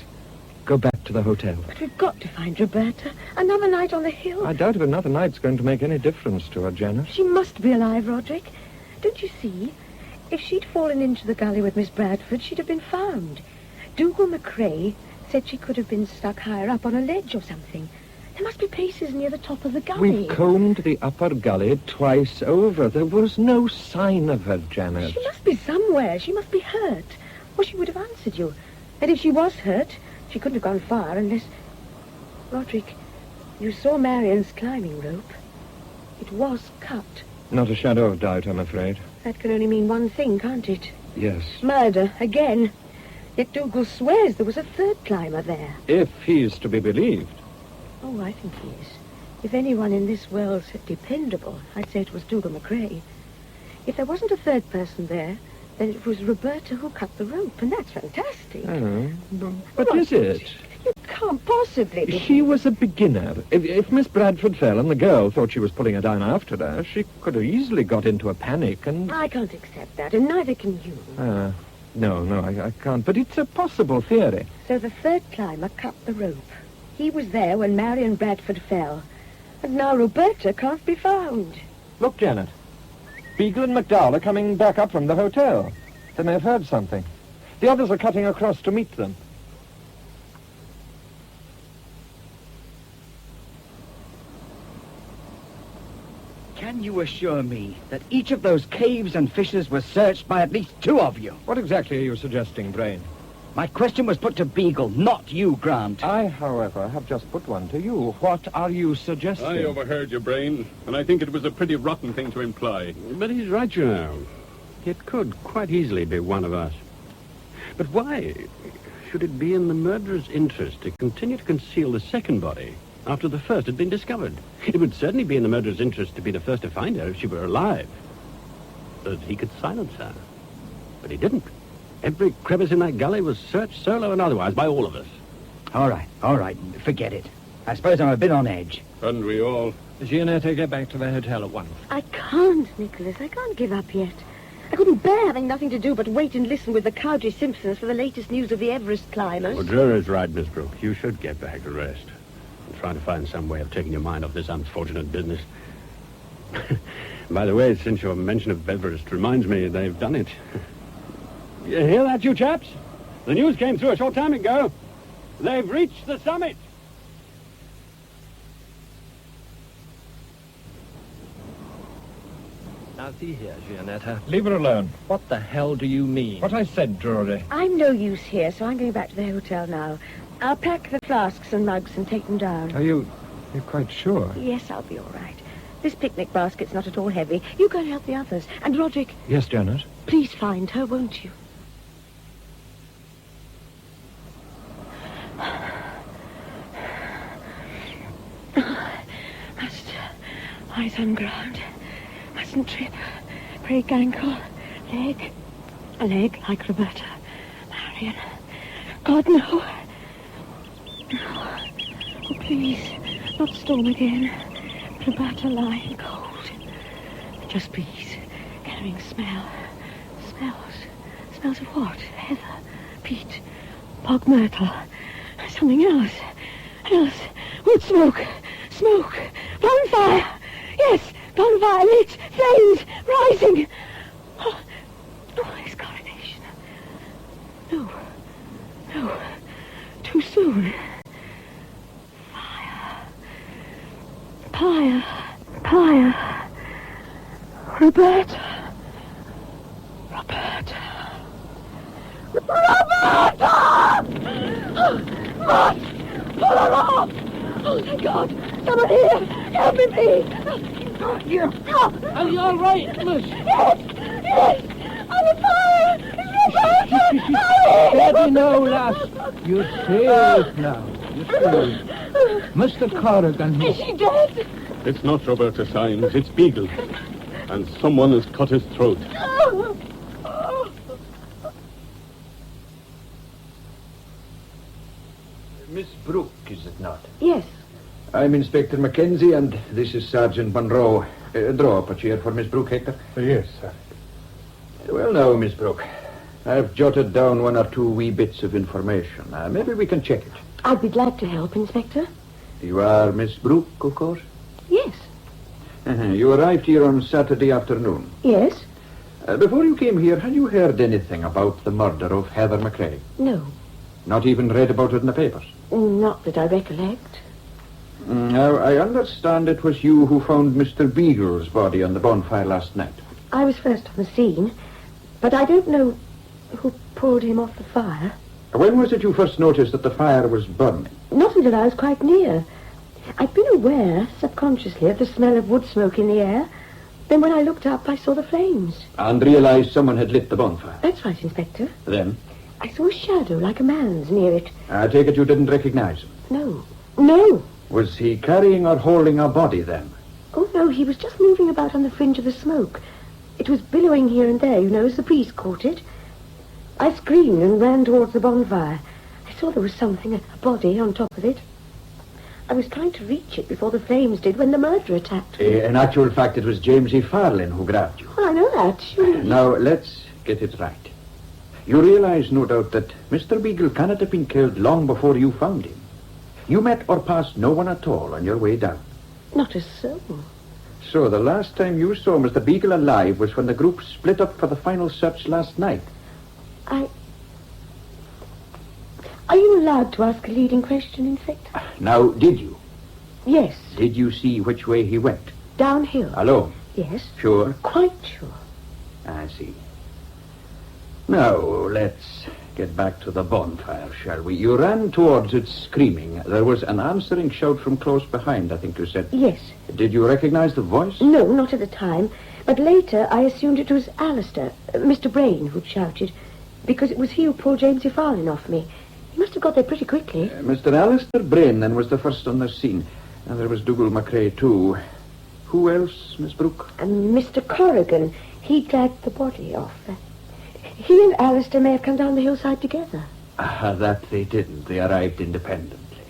Go back to the hotel. But we've got to find Roberta. Another night on the hill. I doubt if another night's going to make any difference to her, Janet. She must be alive, Roderick. Don't you see? If she'd fallen into the gully with Miss Bradford, she'd have been found. Dougal McCrae said she could have been stuck higher up on a ledge or something. There must be places near the top of the gully. We've combed the upper gully twice over. There was no sign of her, Janet. She must be somewhere. She must be hurt. Or she would have answered you. And if she was hurt, she couldn't have gone far unless... Roderick, you saw Marian's climbing rope. It was cut. Not a shadow of doubt, I'm afraid. That can only mean one thing, can't it? Yes. Murder, again. Yet Dougal swears there was a third climber there. If he's to be believed. Oh, I think he is. If anyone in this world's dependable, I'd say it was Dougal McCrae. If there wasn't a third person there, then it was Roberta who cut the rope, and that's fantastic. Oh, but is it? You can't possibly be... She was a beginner. If Miss Bradford fell and the girl thought she was pulling her down after her, she could have easily got into a panic and... I can't accept that, and neither can you. No, I can't. But it's a possible theory. So the third climber cut the rope. He was there when Marian Bradford fell. And now Roberta can't be found. Look, Janet. Beagle and McDowell are coming back up from the hotel. They may have heard something. The others are cutting across to meet them. Can Can you assure me that each of those caves and fissures was searched by at least 2 of you? What exactly are you suggesting, Brain? My question was put to Beagle, not you, Grant. I, however, have just put one to you. What are you suggesting? I overheard your Brain, and I think it was a pretty rotten thing to imply. But he's right, you know. It could quite easily be one of us. But why should it be in the murderer's interest to continue to conceal the second body after the first had been discovered? It would certainly be in the murderer's interest to be the first to find her if she were alive, so that he could silence her. But he didn't. Every crevice in that gully was searched, solo and otherwise, by all of us. All right. Forget it. I suppose I'm a bit on edge. And we all... Gianetta, get back to the hotel at once. I can't, Nicholas. I can't give up yet. I couldn't bear having nothing to do but wait and listen with the Cowdrey Simpsons for the latest news of the Everest climbers. Well, Drury's right, Miss Brooke. You should get back to rest. And try to find some way of taking your mind off this unfortunate business. By the way, since your mention of Everest reminds me they've done it. You hear that, you chaps? The news came through a short time ago. They've reached the summit. Now, see here, Gianetta. Leave her alone. What the hell do you mean? What I said, Drury. I'm no use here, so I'm going back to the hotel now. I'll pack the flasks and mugs and take them down. Are you're quite sure? Yes, I'll be all right. This picnic basket's not at all heavy. You go and help the others. And, Roderick... Yes, Janet? Please find her, won't you? Must eyes on ground. Mustn't trip. Break ankle. Leg. A leg like Roberta. Marion. God, no. No. Oh, please. Not storm again. Roberta lying cold. Just bees. Carrying smell. Smells. Smells of what? Heather. Peat. Bog myrtle. Something else. Wood smoke. Smoke. Bonfire. Yes. Bonfire lit. Flames. Rising. Oh, it's coronation. No. Too soon. Fire. Roberta. Matt! Pull her off! Oh, thank God! Someone here! Help me, please! Are you all right, miss? Yes! I'm on fire! It's Roberta! Steady now, lass. You're safe now. You're safe. Mr. Corrigan. Is she dead? It's not Roberta Symes, it's Beagle. And someone has cut his throat. Miss Brooke, is it not? Yes. I'm Inspector Mackenzie, and this is Sergeant Monroe. Draw up a chair for Miss Brooke, Hector. Yes, sir. Well, now, Miss Brooke, I've jotted down 1 or 2 wee bits of information. Maybe we can check it. I'd be glad to help, Inspector. You are Miss Brooke, of course? Yes. You arrived here on Saturday afternoon. Yes? Before you came here, had you heard anything about the murder of Heather McCrae? No. Not even read about it in the papers? Not that I recollect. Now, I understand it was you who found Mr. Beagle's body on the bonfire last night. I was first on the scene, but I don't know who pulled him off the fire. When was it you first noticed that the fire was burning? Not until I was quite near. I'd been aware, subconsciously, of the smell of wood smoke in the air. Then when I looked up, I saw the flames. And realized someone had lit the bonfire? That's right, Inspector. Then? I saw a shadow like a man's near it. I take it you didn't recognize him? No. Was he carrying or holding a body then? Oh, no, he was just moving about on the fringe of the smoke. It was billowing here and there, as the breeze caught it. I screamed and ran towards the bonfire. I saw there was something, a body on top of it. I was trying to reach it before the flames did when the murderer attacked me. In actual fact, it was James E. Farlin who grabbed you. Well, I know that, surely. Now, let's get it right. You realize, no doubt, that Mr. Beagle cannot have been killed long before you found him. You met or passed no one at all on your way down. Not a soul. So the last time you saw Mr. Beagle alive was when the group split up for the final search last night. Are you allowed to ask a leading question, Inspector? Now, did you? Yes. Did you see which way he went? Downhill. Alone? Yes. Sure? Quite sure. I see. Now, let's get back to the bonfire, shall we? You ran towards it screaming. There was an answering shout from close behind, I think you said. Yes. Did you recognize the voice? No, not at the time. But later I assumed it was Alistair, Mr. Brain, who'd shouted, because it was he who pulled Jamesy Farlin off me. He must have got there pretty quickly. Mr. Alistair Brain then was the first on the scene. And there was Dougal McCrae, too. Who else, Miss Brooke? And Mr. Corrigan, he dragged the body off. He and Alistair may have come down the hillside together. That they didn't. They arrived independently.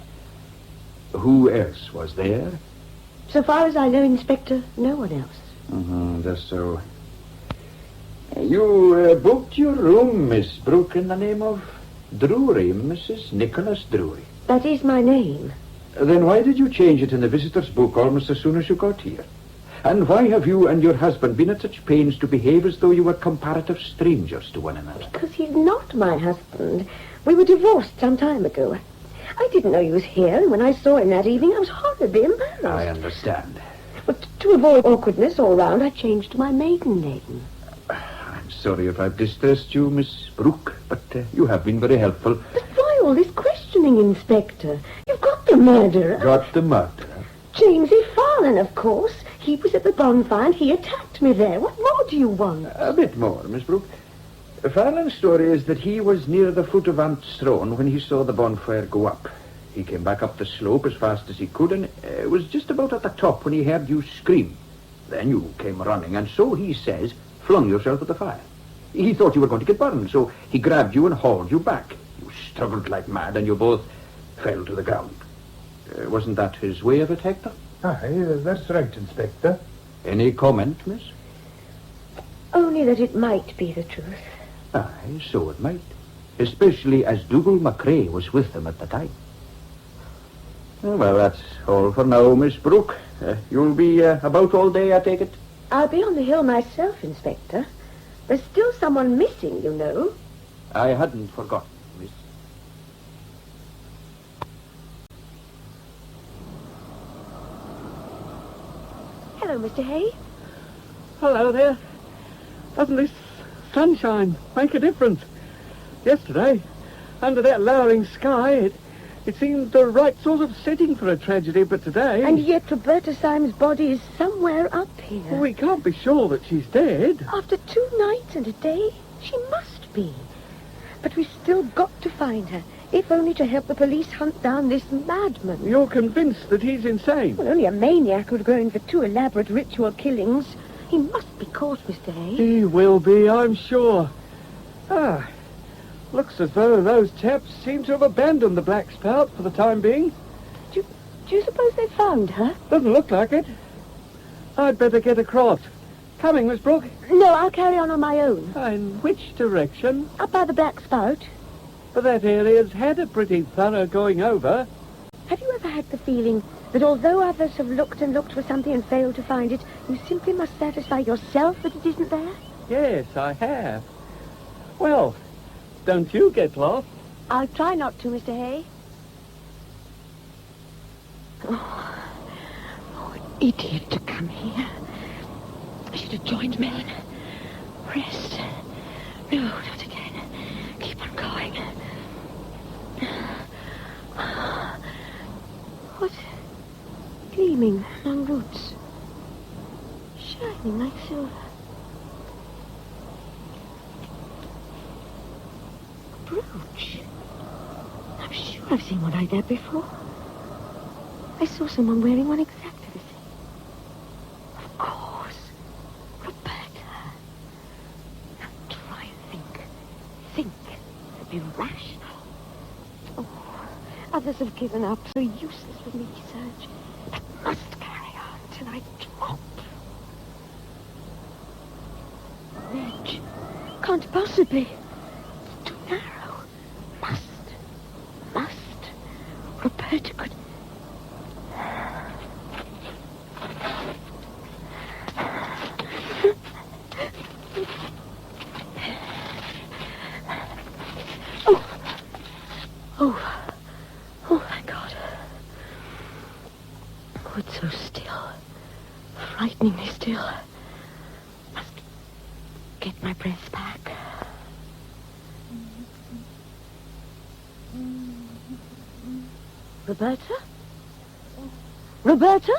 Who else was there? So far as I know, Inspector, no one else. Just so. You booked your room, Miss Brooke, in the name of Drury, Mrs. Nicholas Drury. That is my name. Then why did you change it in the visitor's book almost as soon as you got here? And why have you and your husband been at such pains to behave as though you were comparative strangers to one another? Because he's not my husband. We were divorced some time ago. I didn't know he was here, and when I saw him that evening, I was horribly embarrassed. I understand. But to avoid awkwardness all round, I changed to my maiden name. I'm sorry if I've distressed you, Miss Brooke, but you have been very helpful. But why all this questioning, Inspector? You've got the murderer. Got the murderer? Jamesy Farlin, of course. He was at the bonfire and he attacked me there. What more do you want? A bit more, Miss Brooke. Farland's story is that he was near the foot of Aunt's throne when he saw the bonfire go up. He came back up the slope as fast as he could and was just about at the top when he heard you scream. Then you came running and so he says, flung yourself at the fire. He thought you were going to get burned, so he grabbed you and hauled you back. You struggled like mad and you both fell to the ground. Wasn't that his way of it, Hector? Aye, that's right, Inspector. Any comment, miss? Only that it might be the truth. Aye, so it might. Especially as Dougal McCrae was with them at the time. Well, that's all for now, Miss Brooke. You'll be about all day, I take it? I'll be on the hill myself, Inspector. There's still someone missing, you know. I hadn't forgotten, miss. Hello, Mr. Hay. Hello there. Doesn't this sunshine make a difference? Yesterday, under that lowering sky, it seemed the right sort of setting for a tragedy, but today... And yet Roberta Syme's body is somewhere up here. Well, we can't be sure that she's dead. After 2 nights and a day, she must be. But we've still got to find her, if only to help the police hunt down this madman. You're convinced that he's insane? Well, only a maniac would go in for 2 elaborate ritual killings. He must be caught, Mr. Hay. He will be, I'm sure. Looks as though those chaps seem to have abandoned the Black Spout for the time being. Do you suppose they found her? Doesn't look like it. I'd better get across. Coming, Miss Brooke? No, I'll carry on my own. In which direction? Up by the Black Spout. But that area's had a pretty thorough going over. Have you ever had the feeling that although others have looked and looked for something and failed to find it, you simply must satisfy yourself that it isn't there? Yes, I have. Well, don't you get lost. I'll try not to, Mr. Hay. Oh, idiot to come here. I should have joined men. Rest. No, not again. Keep on going. What? Gleaming among roots. Shining like silver. A brooch. I'm sure I've seen one like that before. I saw someone wearing one exactly the same. Of course. Roberta. Now try and think. Think. Be rational. Oh, others have given up, so useless for me to search. But must carry on till I drop. Ledge. Can't possibly. It's too narrow. Must. Roberta could... Oh, my God. Oh, it's so still. Frighteningly still. get my breath back. Roberta? Roberta?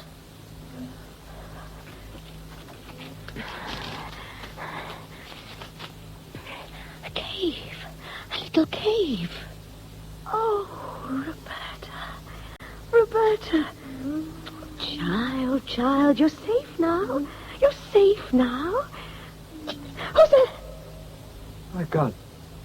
A cave. A little cave. Oh, Roberta. Roberta. Child, you're safe now. You're safe now. Who's that? My God,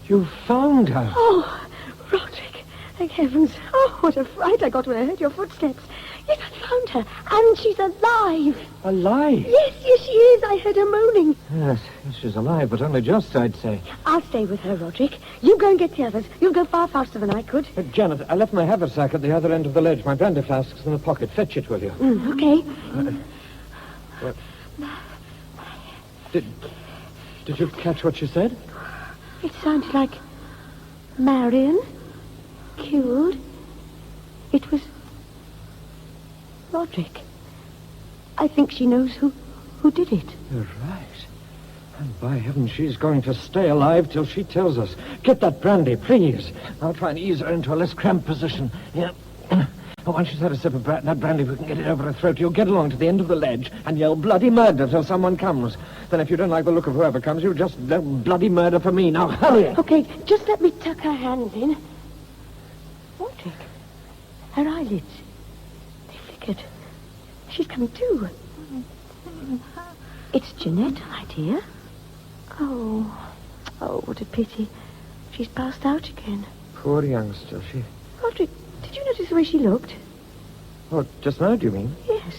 you found her. Oh, Roderick. Thank heavens. Oh, what a fright I got when I heard your footsteps. Yes, I found her. And she's alive. Alive? Yes, she is. I heard her moaning. Yes, she's alive, but only just, I'd say. I'll stay with her, Roderick. You go and get the others. You'll go far faster than I could. Janet, I left my haversack at the other end of the ledge. My brandy flask's in the pocket. Fetch it, will you? Okay. What? Did you catch what she said? It sounded like Marion killed. It was Roderick. I think she knows who did it. You're right. And by heaven, she's going to stay alive till she tells us. Get that brandy, please. I'll try and ease her into a less cramped position. Yeah. Once she's had a sip of that brandy, we can get it over her throat. You'll get along to the end of the ledge and yell bloody murder till someone comes. Then if you don't like the look of whoever comes, you just yell bloody murder for me. Now, hurry! Okay, just let me tuck her hands in. Roderick, her eyelids, they flickered. She's coming to. It's Gianetta, my dear. Oh, what a pity. She's passed out again. Poor youngster, she... Roderick, did you notice the way she looked? Oh, just now, do you mean? Yes.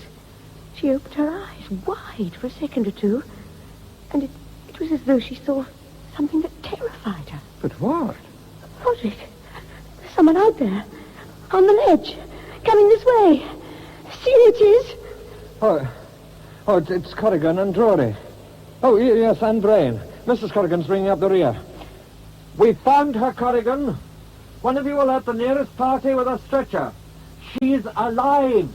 She opened her eyes wide for a second or two, and it was as though she saw something that terrified her. But what? Roderick, there's someone out there, on the ledge, coming this way. See it is. Oh, it's Corrigan and Drury. Oh, yes, and Brain. Mrs. Corrigan's bringing up the rear. We found her, Corrigan. One of you will have the nearest party with a stretcher. She's alive.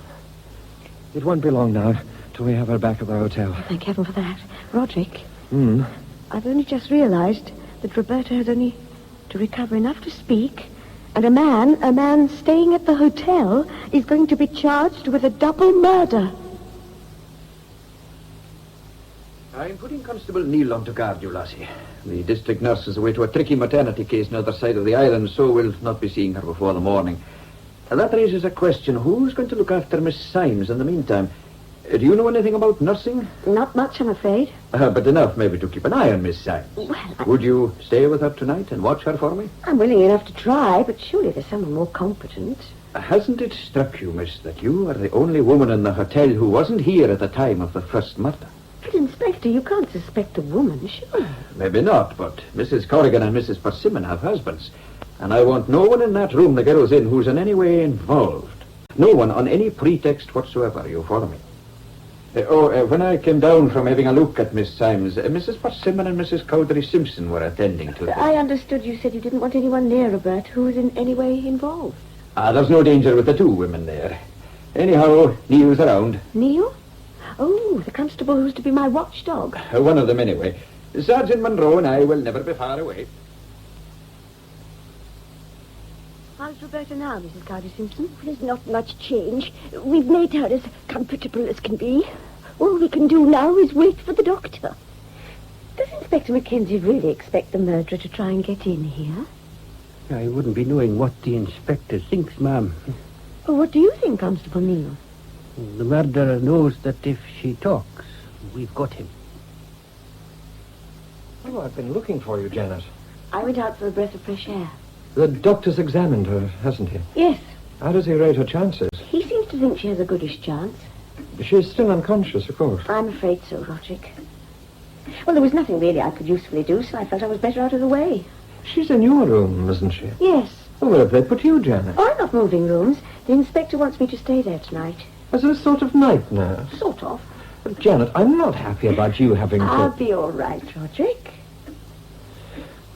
It won't be long now till we have her back at the hotel. Thank heaven for that. Roderick, Hmm? I've only just realized that Roberta has only to recover enough to speak, and a man staying at the hotel is going to be charged with a double murder. I'm putting Constable Neil on to guard you, lassie. The district nurse is away to a tricky maternity case on the other side of the island, so we'll not be seeing her before the morning. That raises a question. Who's going to look after Miss Symes in the meantime? Do you know anything about nursing? Not much, I'm afraid. But enough maybe to keep an eye on Miss Symes. Well, Would you stay with her tonight and watch her for me? I'm willing enough to try, but surely there's someone more competent. Hasn't it struck you, miss, that you are the only woman in the hotel who wasn't here at the time of the first murder? But, Inspector, you can't suspect a woman, sure. Maybe not, but Mrs. Corrigan and Mrs. Persimmon have husbands. And I want no one in that room that goes in who's in any way involved. No one on any pretext whatsoever, you follow me? When I came down from having a look at Miss Symes, Mrs. Persimmon and Mrs. Cowdery Simpson were attending to them. I understood you said you didn't want anyone near Robert who was in any way involved. There's no danger with the two women there. Anyhow, Neil's around. Neil? Oh, the constable who's to be my watchdog. One of them, anyway. Sergeant Monroe and I will never be far away. How's Roberta now, Mrs. Cowdery Simpson? There's not much change. We've made her as comfortable as can be. All we can do now is wait for the doctor. Does Inspector Mackenzie really expect the murderer to try and get in here? I wouldn't be knowing what the inspector thinks, ma'am. Well, what do you think, Constable Neil? The murderer knows that if she talks, we've got him. Oh, I've been looking for you, Janet. I went out for a breath of fresh air. The doctor's examined her, hasn't he? Yes. How does he rate her chances? He seems to think she has a goodish chance. She's still unconscious, of course. I'm afraid so, Roderick. Well, there was nothing really I could usefully do, so I felt I was better out of the way. She's in your room, isn't she? Yes. Oh, where have they put you, Janet? Oh, I'm not moving rooms. The inspector wants me to stay there tonight. As a sort of night nurse? Sort of. But, Janet, I'm not happy about you having to... I'll be all right, Roderick.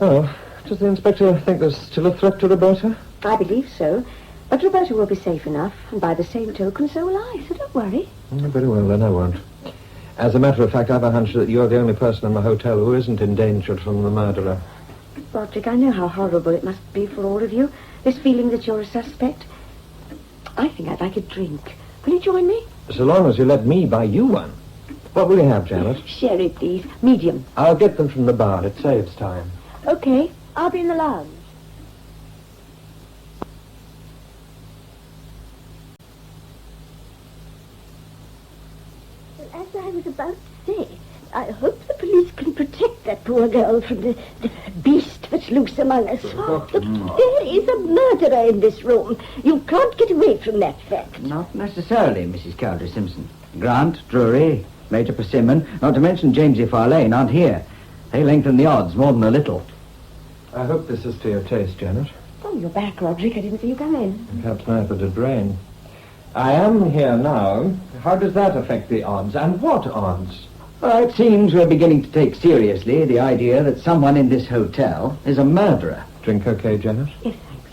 Oh, does the inspector think there's still a threat to Roberta? I believe so. But Roberta will be safe enough, and by the same token, so will I, so don't worry. Very well, then I won't. As a matter of fact, I've a hunch that you're the only person in the hotel who isn't endangered from the murderer. Roderick, I know how horrible it must be for all of you, this feeling that you're a suspect. I think I'd like a drink. Will you join me? So long as you let me buy you one. What will you have, Janet? Sherry, please. Medium. I'll get them from the bar. It saves time. Okay, I'll be in the lounge. As I was about to say, I hope the police can protect that poor girl from the beast that's loose among us. Look, there is a murderer in this room. You can't get away from that fact. Not necessarily, Mrs. Cowdery-Simpson. Grant, Drury, Major Persimmon, not to mention Jamesy Farlane, aren't here. They lengthen the odds more than a little. I hope this is to your taste, Janet. Oh, you're back, Roderick. I didn't see you come in. Perhaps neither did Brain. I am here now. How does that affect the odds? And what odds? Well, it seems we're beginning to take seriously the idea that someone in this hotel is a murderer. Drink okay, Janet? Yes, thanks.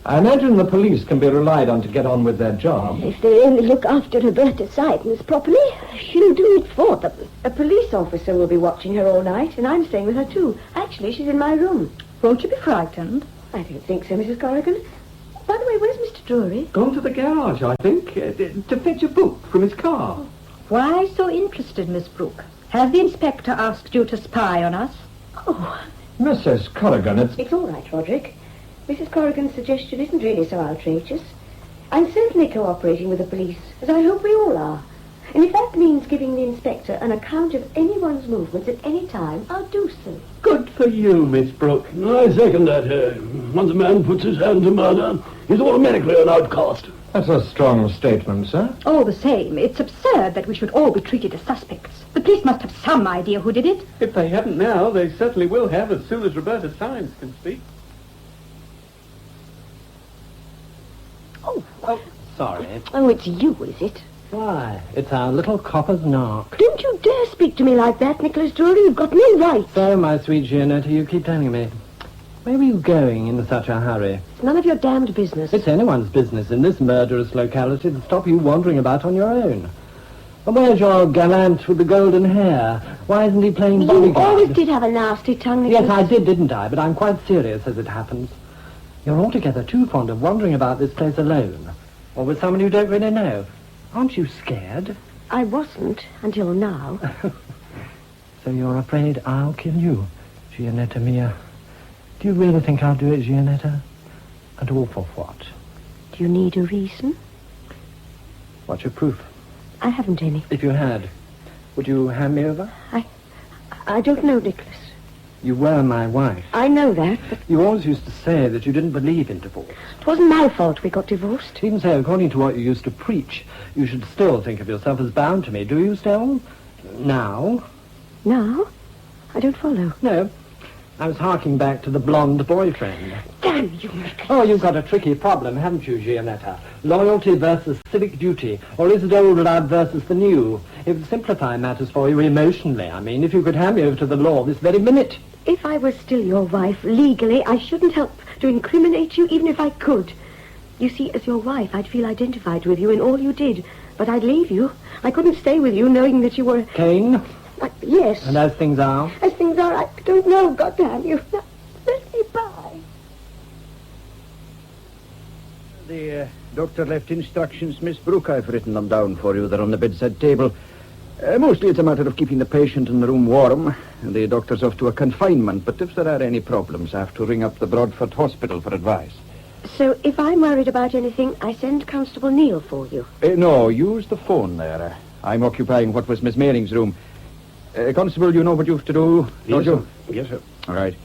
I imagine the police can be relied on to get on with their job. If they only look after Roberta Sidens properly, she'll do it for them. A police officer will be watching her all night, and I'm staying with her too. Actually, she's in my room. Won't you be frightened? I don't think so, Mrs. Corrigan. By the way, where's Mr. Drury? Gone to the garage, I think, to fetch a book from his car. Why so interested, Miss Brooke? Has the inspector asked you to spy on us? Oh, Mrs. Corrigan, it's all right, Roderick. Mrs. Corrigan's suggestion isn't really so outrageous. I'm certainly cooperating with the police, as I hope we all are. And if that means giving the inspector an account of anyone's movements at any time, I'll do so. Good for you, Miss Brooke. I second that. Once a man puts his hand to murder, he's automatically an outcast. That's a strong statement, sir. All the same, it's absurd that we should all be treated as suspects. The police must have some idea who did it. If they haven't now, they certainly will have as soon as Roberta Symes can speak. Oh, Sorry. oh, it's you, is it? Why? It's our little copper's knock. Don't you dare speak to me like that, Nicholas Drury. You've got no right. So, my sweet Gianetta, you keep telling me. Where were you going in such a hurry? It's none of your damned business. It's anyone's business in this murderous locality to stop you wandering about on your own. And where's your gallant with the golden hair? Why isn't he playing bodyguard? You always did have a nasty tongue, Nicholas. Yes, I did, didn't I? But I'm quite serious as it happens. You're altogether too fond of wandering about this place alone. Or with someone you don't really know. Aren't you scared? I wasn't until now. So you're afraid I'll kill you, Gianetta mia. Do you really think I'll do it, Gianetta? And all for what? Do you need a reason? What's your proof? I haven't any. If you had, would you hand me over? I don't know, Nicholas. You were my wife. I know that, but You always used to say that you didn't believe in divorce. it wasn't my fault we got divorced. Even so, according to what you used to preach, you should still think of yourself as bound to me. Do you still? Now? Now? I don't follow. No. I was harking back to the blonde boyfriend. Damn you, Nicholas. Oh, you've got a tricky problem, haven't you, Gianetta? Loyalty versus civic duty, or is it old love versus the new? It would simplify matters for you emotionally. I mean, if you could hand me over to the law this very minute. If I were still your wife, legally, I shouldn't help to incriminate you, even if I could. You see, as your wife, I'd feel identified with you in all you did. But I'd leave you. I couldn't stay with you knowing that you were... Kane? Yes. And as things are? As things are, I don't know, goddamn you. Now, let me by. The doctor left instructions, Miss Brooke. I've written them down for you. They're on the bedside table. Mostly it's a matter of keeping the patient in the room warm. The doctor's off to a confinement, but if there are any problems, I have to ring up the Broadford Hospital for advice. So if I'm worried about anything, I send Constable Neil for you. No, use the phone there. I'm occupying what was Miss Maring's room. Constable, you know what you have to do, don't you? Yes, sir. All right.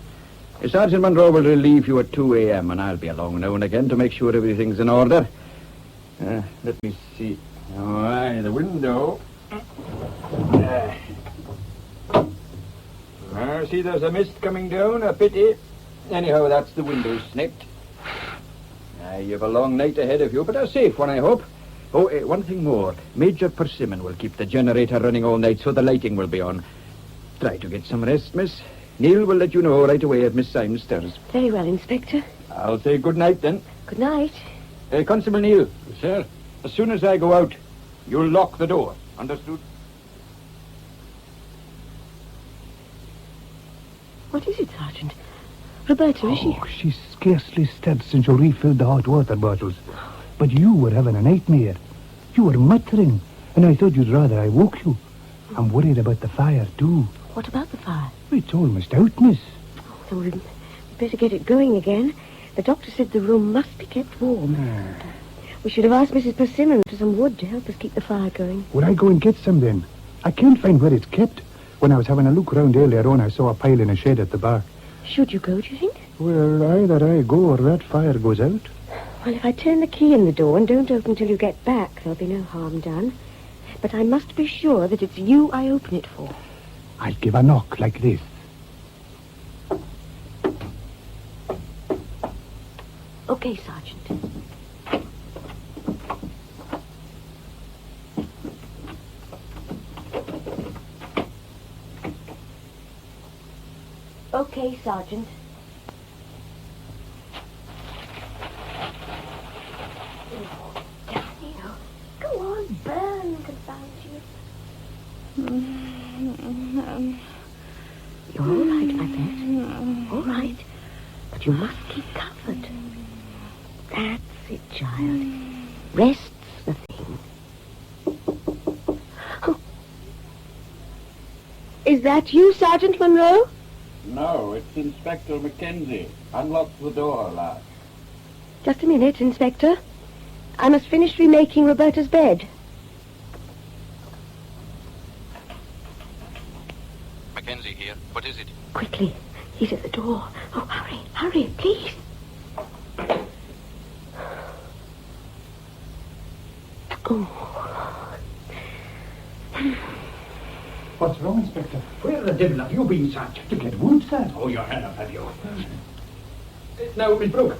Sergeant Monroe will relieve you at 2 a.m., and I'll be along now and again to make sure everything's in order. Let me see. All right, the window. See, there's a mist coming down, a pity. Anyhow, that's the window snipped. You've a long night ahead of you, but a safe one, I hope. Oh, one thing more. Major Persimmon will keep the generator running all night, so the lighting will be on. Try to get some rest, miss. Neil will let you know right away if Miss Symes stirs. Very well, Inspector. I'll say good night, then. Good night. Constable Neil. Sir? As soon as I go out, you'll lock the door. Understood? What is it, Sergeant? Roberta, is she? Oh, she's scarcely stirred since you refilled the hot water bottles. But you were having a nightmare. You were muttering, and I thought you'd rather I woke you. I'm worried about the fire, too. What about the fire? It's almost out, miss. Oh, we'd better get it going again. The doctor said the room must be kept warm. We should have asked Mrs. Persimmon for some wood to help us keep the fire going. Will I go and get some, then? I can't find where it's kept. When I was having a look round earlier on, I saw a pile in a shed at the back. Should you go, do you think? Well, either I go or that fire goes out. Well, if I turn the key in the door and don't open till you get back, there'll be no harm done. But I must be sure that it's you I open it for. I'll give a knock like this. Okay, Sergeant. Okay, Sergeant. Oh, Daniel, go on, burn, confound you. You're all right, I bet. All right. But you must keep covered. That's it, child. Rest's the thing. Oh. Is that you, Sergeant Monroe? No, it's Inspector Mackenzie. Unlock the door, lad. Just a minute, Inspector. I must finish remaking Roberta's bed. Mackenzie here. What is it? Quickly. He's at the door. Oh, hurry, hurry, please. Oh. What's wrong, Inspector? Where the devil have you been, Sergeant? To get wood, sir. Oh, you have you? Now, Miss Brooke,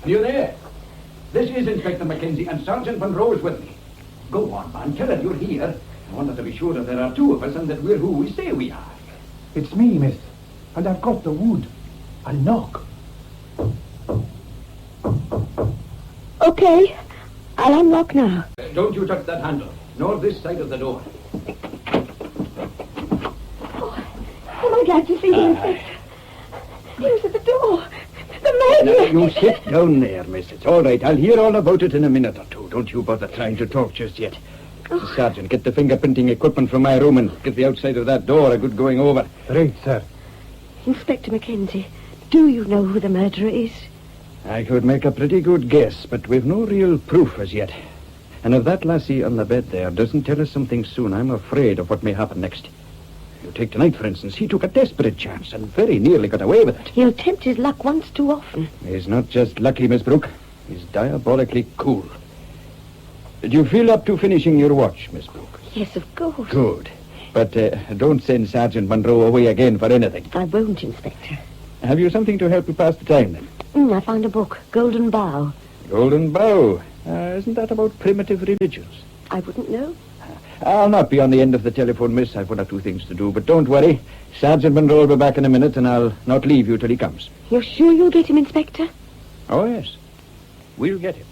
are you there? This is Inspector Mackenzie, and Sergeant Monroe is with me. Go on, man, tell her you're here. I wanted to be sure that there are two of us and that we're who we say we are. It's me, miss. And I've got the wood. I'll knock. Okay. I'll unlock now. Don't you touch that handle, nor this side of the door. Oh, I'm glad to see you, Inspector. He was at the door. The maid. Now, you sit down there, miss. It's all right. I'll hear all about it in a minute or two. Don't you bother trying to talk just yet. Oh. Sergeant, get the fingerprinting equipment from my room and get the outside of that door a good going over. Right, sir. Inspector Mackenzie, do you know who the murderer is? I could make a pretty good guess, but we've no real proof as yet. And if that lassie on the bed there doesn't tell us something soon, I'm afraid of what may happen next. You take tonight, for instance. He took a desperate chance and very nearly got away with it. He'll tempt his luck once too often. He's not just lucky, Miss Brooke. He's diabolically cool. Did you feel up to finishing your watch, Miss Brooke? Yes, of course. Good. But don't send Sergeant Monroe away again for anything. I won't, Inspector. Have you something to help you pass the time, then? I found a book, Golden Bough. Golden Bough. Isn't that about primitive religions? I wouldn't know. I'll not be on the end of the telephone, miss. I've one or two things to do. But don't worry. Sergeant Monroe will be back in a minute, and I'll not leave you till he comes. You're sure you'll get him, Inspector? Oh, yes. We'll get him.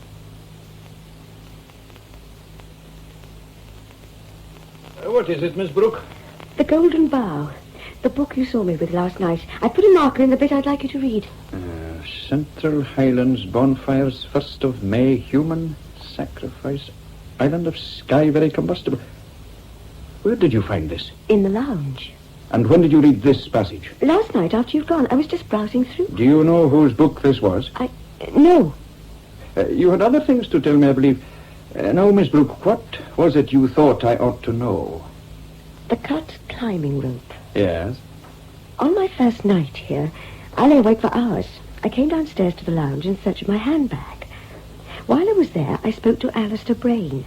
What is it, Miss Brooke? The Golden Bough. The book you saw me with last night. I put a marker in the bit I'd like you to read. Central Highlands bonfires, 1st of May, human sacrifice, island of Skye, very combustible. Where did you find this? In the lounge. And when did you read this passage? Last night after you'd gone. I was just browsing through. Do you know whose book this was? No. You had other things to tell me, I believe. Now, Miss Brooke, what was it you thought I ought to know? The cut climbing rope. Yes? On my first night here, I lay awake for hours. I came downstairs to the lounge in search of my handbag. While I was there, I spoke to Alistair Brain.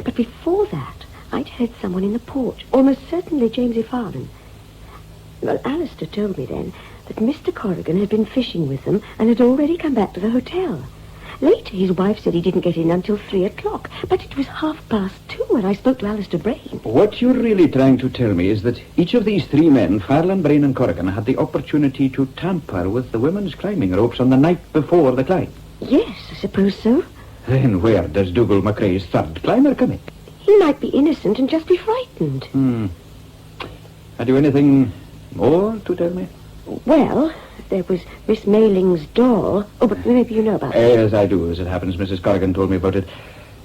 But before that, I'd heard someone in the porch, almost certainly Jamesy Farland. Well, Alistair told me then that Mr. Corrigan had been fishing with them and had already come back to the hotel. Later, his wife said he didn't get in until 3 o'clock, but it was 2:30 when I spoke to Alistair Brain. What you're really trying to tell me is that each of these three men, Farland, Brain and Corrigan, had the opportunity to tamper with the women's climbing ropes on the night before the climb. Yes, I suppose so. Then where does Dougal McRae's third climber come in? He might be innocent and just be frightened. Had you anything more to tell me? Well, there was Miss Mayling's doll. Oh, but maybe you know about it. Yes, I do, as it happens. Mrs. Corrigan told me about it.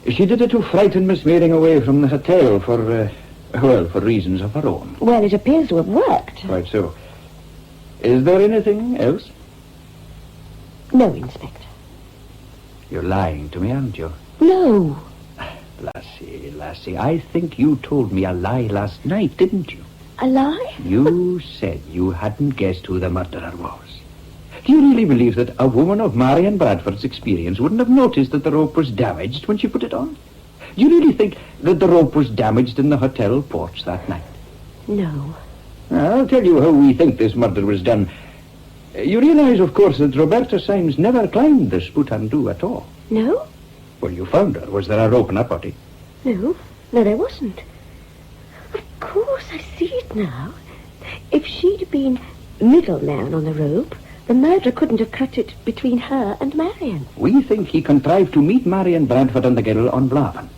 She did it to frighten Miss Mailing away from the hotel for reasons of her own. Well, it appears to have worked. Quite so. Is there anything else? No, Inspector. You're lying to me, aren't you? No. Lassie, I think you told me a lie last night, didn't you? A lie? You said you hadn't guessed who the murderer was. Do you really believe that a woman of Marion Bradford's experience wouldn't have noticed that the rope was damaged when she put it on? Do you really think that the rope was damaged in the hotel porch that night? No. I'll tell you how we think this murder was done. You realize, of course, that Roberta Symes never climbed the Spoutandu at all. No? Well, you found her. Was there a rope in her body? No, there wasn't. Of course, I see it now. If she'd been middleman on the rope, the murderer couldn't have cut it between her and Marion. We think he contrived to meet Marion Bradford and the girl on Blavan.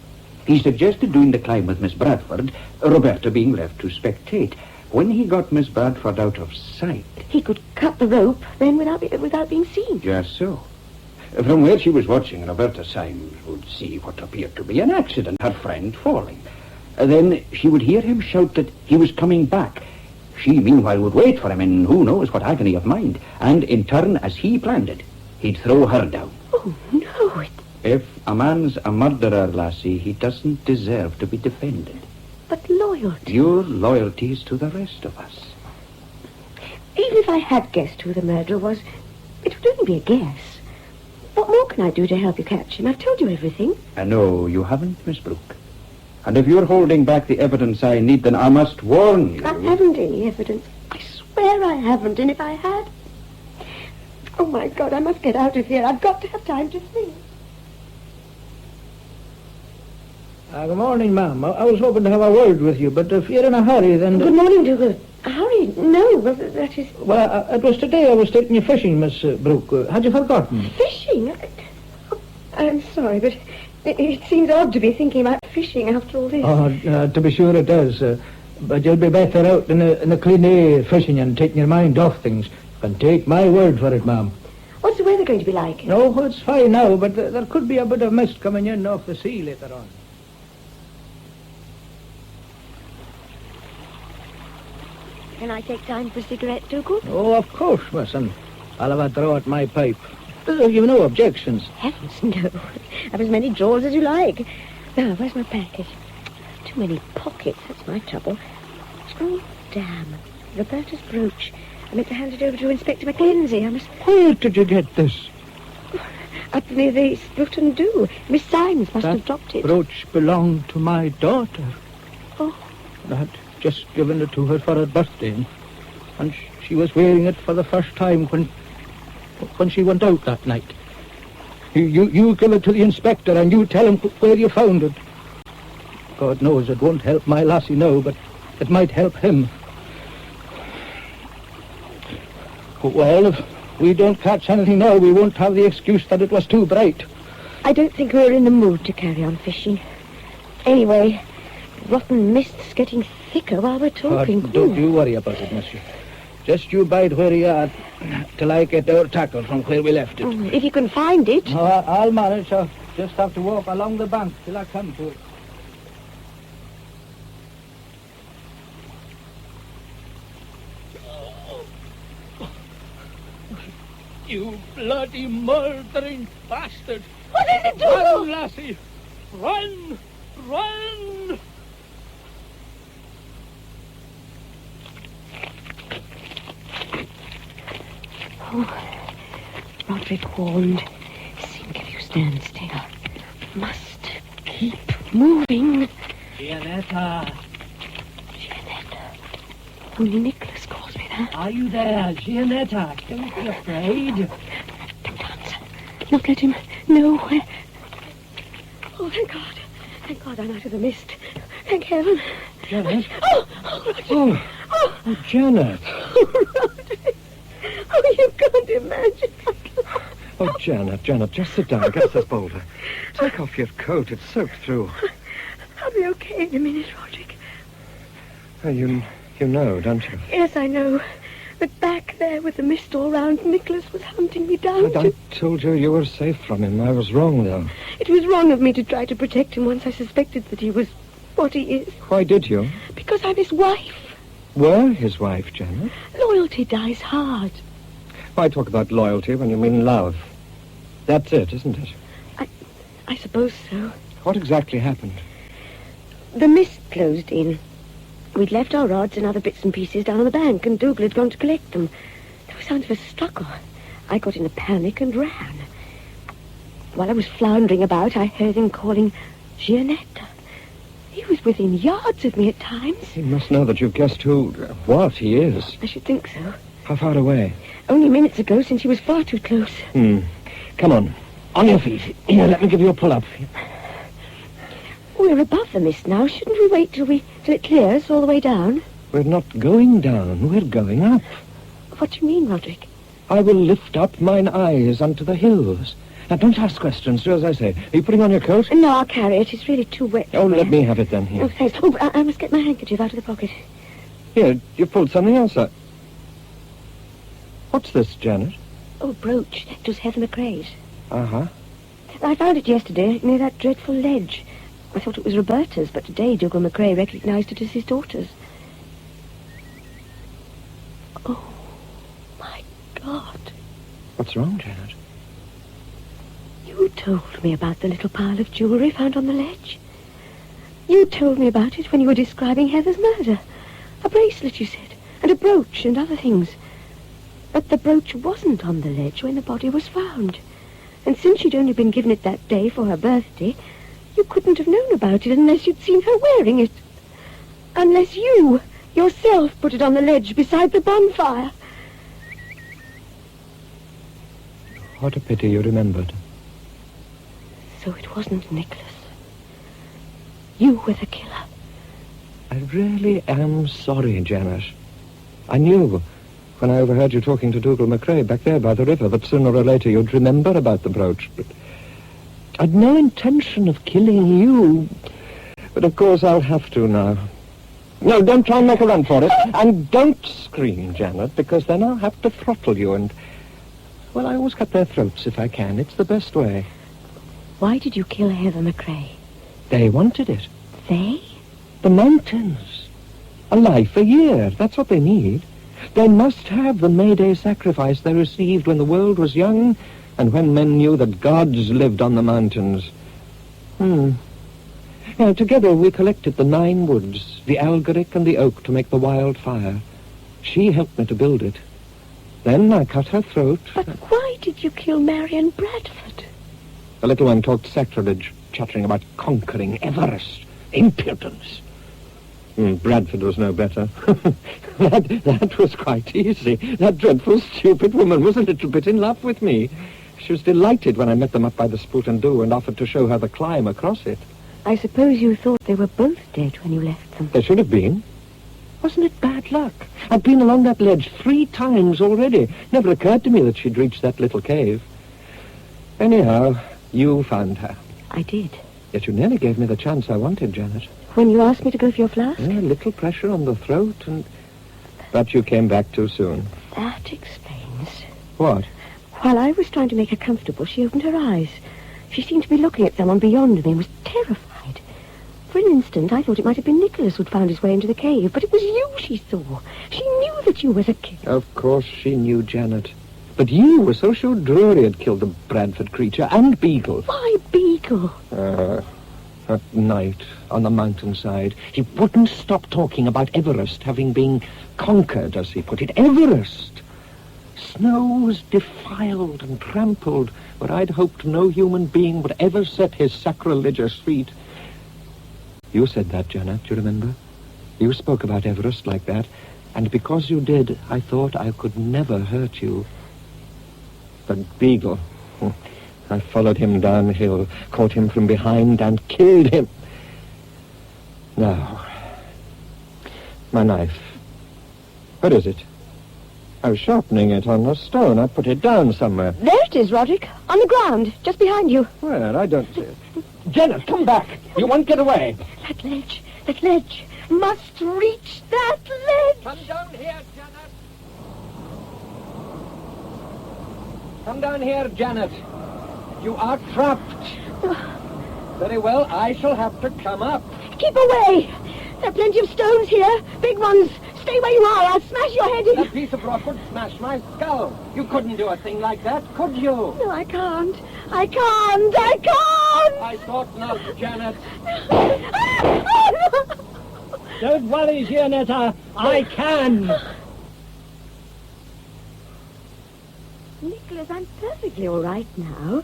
He suggested doing the climb with Miss Bradford, Roberta being left to spectate. When he got Miss Bradford out of sight... He could cut the rope then without being seen. Just so. From where she was watching, Roberta Symes would see what appeared to be an accident, her friend falling. Then she would hear him shout that he was coming back. She, meanwhile, would wait for him in who knows what agony of mind. And in turn, as he planned it, he'd throw her down. Oh, no. If a man's a murderer, Lassie, he doesn't deserve to be defended. But loyalty. Your loyalty is to the rest of us. Even if I had guessed who the murderer was, it would only be a guess. What more can I do to help you catch him? I've told you everything. No, you haven't, Miss Brooke. And if you're holding back the evidence I need, then I must warn you. I haven't any evidence. I swear I haven't, and if I had... Oh, my God, I must get out of here. I've got to have time to think. Good morning, ma'am. I was hoping to have a word with you, but if you're in a hurry, then... Good morning, Dougal. Hurry? No, well, that is... Well, it was today I was taking you fishing, Miss Brooke. Had you forgotten? Fishing? I'm sorry, but it seems odd to be thinking about fishing after all this. Oh, to be sure it does. But you'll be better out in the clean air fishing and taking your mind off things. And take my word for it, ma'am. What's the weather going to be like? No, it's fine now, but there could be a bit of mist coming in off the sea later on. Can I take time for a cigarette, Dougal? Oh, of course, miss, and I'll have a draw at my pipe. You've no objections. Heavens, no. Have as many drawers as you like. Now, where's my package? Too many pockets, that's my trouble. Oh, damn. Roberta's brooch. I meant to hand it over to Inspector Mackenzie. I must... Where did you get this? Up near the Spoutandu. Miss Symes must have dropped it. That brooch belonged to my daughter. Oh. I'd just given it to her for her birthday. And she was wearing it for the first time when she went out that night. You give it to the inspector and you tell him where you found it. God knows it won't help my lassie now, but it might help him. Well, if we don't catch anything now, we won't have the excuse that it was too bright. I don't think we're in the mood to carry on fishing. Anyway, rotten mist's getting thicker while we're talking. Don't you worry about it, monsieur. Just you bide where you are till I get our tackle from where we left it. If you can find it. No, I'll manage. I'll just have to walk along the bank till I come to it. You bloody murdering bastard! What is it, Dougal? Run, lassie! Run! Run! Oh, Roderick warned. Sink if you stand still. Must keep moving. Gianetta! Gianetta. Only Nicholas calls me that. Are you there, Gianetta? Don't be afraid. Don't answer. Not let him know where... Oh, thank God. Thank God I'm out of the mist. Thank heaven. Janet? Oh, Roderick. Oh, Janet. Oh, Roderick. Oh, you can't imagine. Oh, Janet, just sit down. Get this boulder. Take off your coat. It's soaked through. I'll be okay in a minute, Roderick. You know, don't you? Yes, I know. But back there with the mist all round, Nicholas was hunting me down. I told you you were safe from him. I was wrong, though. It was wrong of me to try to protect him once I suspected that he was what he is. Why did you? Because I'm his wife. Were his wife, Janet? Loyalty dies hard. Why talk about loyalty when you mean love? That's it, isn't it? I suppose so. What exactly happened? The mist closed in. We'd left our rods and other bits and pieces down on the bank, and Dougal had gone to collect them. There was sounds of a struggle. I got in a panic and ran. While I was floundering about, I heard him calling Gianetta. He was within yards of me at times. He must know that you've guessed what he is. I should think so. How far away? Only minutes ago, since he was far too close. Come on. On your feet. Here, let me give you a pull-up. We're above the mist now. Shouldn't we wait till it clears all the way down? We're not going down. We're going up. What do you mean, Roderick? I will lift up mine eyes unto the hills. Now, don't ask questions. Do as I say. Are you putting on your coat? No, I'll carry it. It's really too wet. Oh, let me have it then. Here. Oh, thanks. Oh, I must get my handkerchief out of the pocket. Here, you've pulled something else out. What's this, Janet? Oh, brooch. It was Heather McRae's. Uh-huh. I found it yesterday near that dreadful ledge. I thought it was Roberta's, but today Dougal McRae recognised it as his daughter's. Oh, my God. What's wrong, Janet? You told me about the little pile of jewellery found on the ledge. You told me about it when you were describing Heather's murder. A bracelet, you said, and a brooch and other things. But the brooch wasn't on the ledge when the body was found. And since she'd only been given it that day for her birthday, you couldn't have known about it unless you'd seen her wearing it. Unless you, yourself, put it on the ledge beside the bonfire. What a pity you remembered. So it wasn't Nicholas. You were the killer. I really am sorry, Janet. I knew when I overheard you talking to Dougal McRae back there by the river that sooner or later you'd remember about the brooch. But I'd no intention of killing you. But of course I'll have to now. No, don't try and make a run for it. And don't scream, Janet, because then I'll have to throttle you and... Well, I always cut their throats if I can. It's the best way. Why did you kill Heather McRae? They wanted it. They? The mountains. A life a year. That's what they need. They must have the May Day sacrifice they received when the world was young and when men knew that gods lived on the mountains. Now, together we collected the 9 woods, the algoric and the oak to make the wildfire. She helped me to build it. Then I cut her throat. But why did you kill Marion Bradford? The little one talked sacrilege, chattering about conquering Everest. Impudence. Bradford was no better. that was quite easy. That dreadful, stupid woman was a little bit in love with me. She was delighted when I met them up by the Spootendu and offered to show her the climb across it. I suppose you thought they were both dead when you left them. They should have been. Wasn't it bad luck? I'd been along that ledge 3 times already. Never occurred to me that she'd reached that little cave. Anyhow, you found her. I did. Yet you nearly gave me the chance I wanted, Janet. When you asked me to go for your flask? A little pressure on the throat and... But you came back too soon. That explains. What? While I was trying to make her comfortable, she opened her eyes. She seemed to be looking at someone beyond me and was terrified. For an instant, I thought it might have been Nicholas who'd found his way into the cave, but it was you she saw. She knew that you were the killer. Of course she knew, Janet. But you were so sure Drury had killed the Bradford creature and Beagle. Why Beagle? At night, on the mountainside, he wouldn't stop talking about Everest having been conquered, as he put it. Everest! Snow was defiled and trampled where I'd hoped no human being would ever set his sacrilegious feet. You said that, Janet, you remember? You spoke about Everest like that, and because you did, I thought I could never hurt you. But Beagle... I followed him downhill, caught him from behind, and killed him. Now, my knife. Where is it? I was sharpening it on a stone. I put it down somewhere. There it is, Roderick. On the ground, just behind you. Where? I don't see it. Janet, come back. You won't get away. That ledge. Must reach that ledge. Come down here, Janet. Come down here, Janet. You are trapped. Very well, I shall have to come up. Keep away! There are plenty of stones here. Big ones. Stay where you are. I'll smash your head in. That piece of rock would smash my skull. You couldn't do a thing like that, could you? No, I can't. I can't. I can't! I thought not, Janet. Don't worry, Gianetta. I can. Nicholas, I'm perfectly all right now.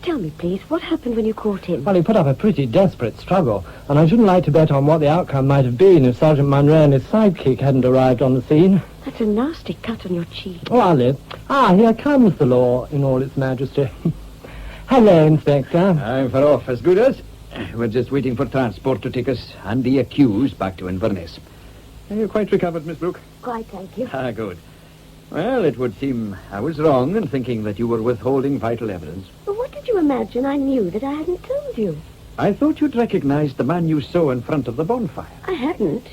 Tell me, please, what happened when you caught him? Well, he put up a pretty desperate struggle, and I shouldn't like to bet on what the outcome might have been if Sergeant Munro and his sidekick hadn't arrived on the scene. That's a nasty cut on your cheek. Oh, I'll live. Here comes the law in all its majesty. Hello, Inspector. I'm for off as good as. We're just waiting for transport to take us and the accused back to Inverness. Are you quite recovered, Miss Brooke? Quite, thank you. Good. Well, it would seem I was wrong in thinking that you were withholding vital evidence. But what did you imagine I knew that I hadn't told you? I thought you'd recognized the man you saw in front of the bonfire. I hadn't.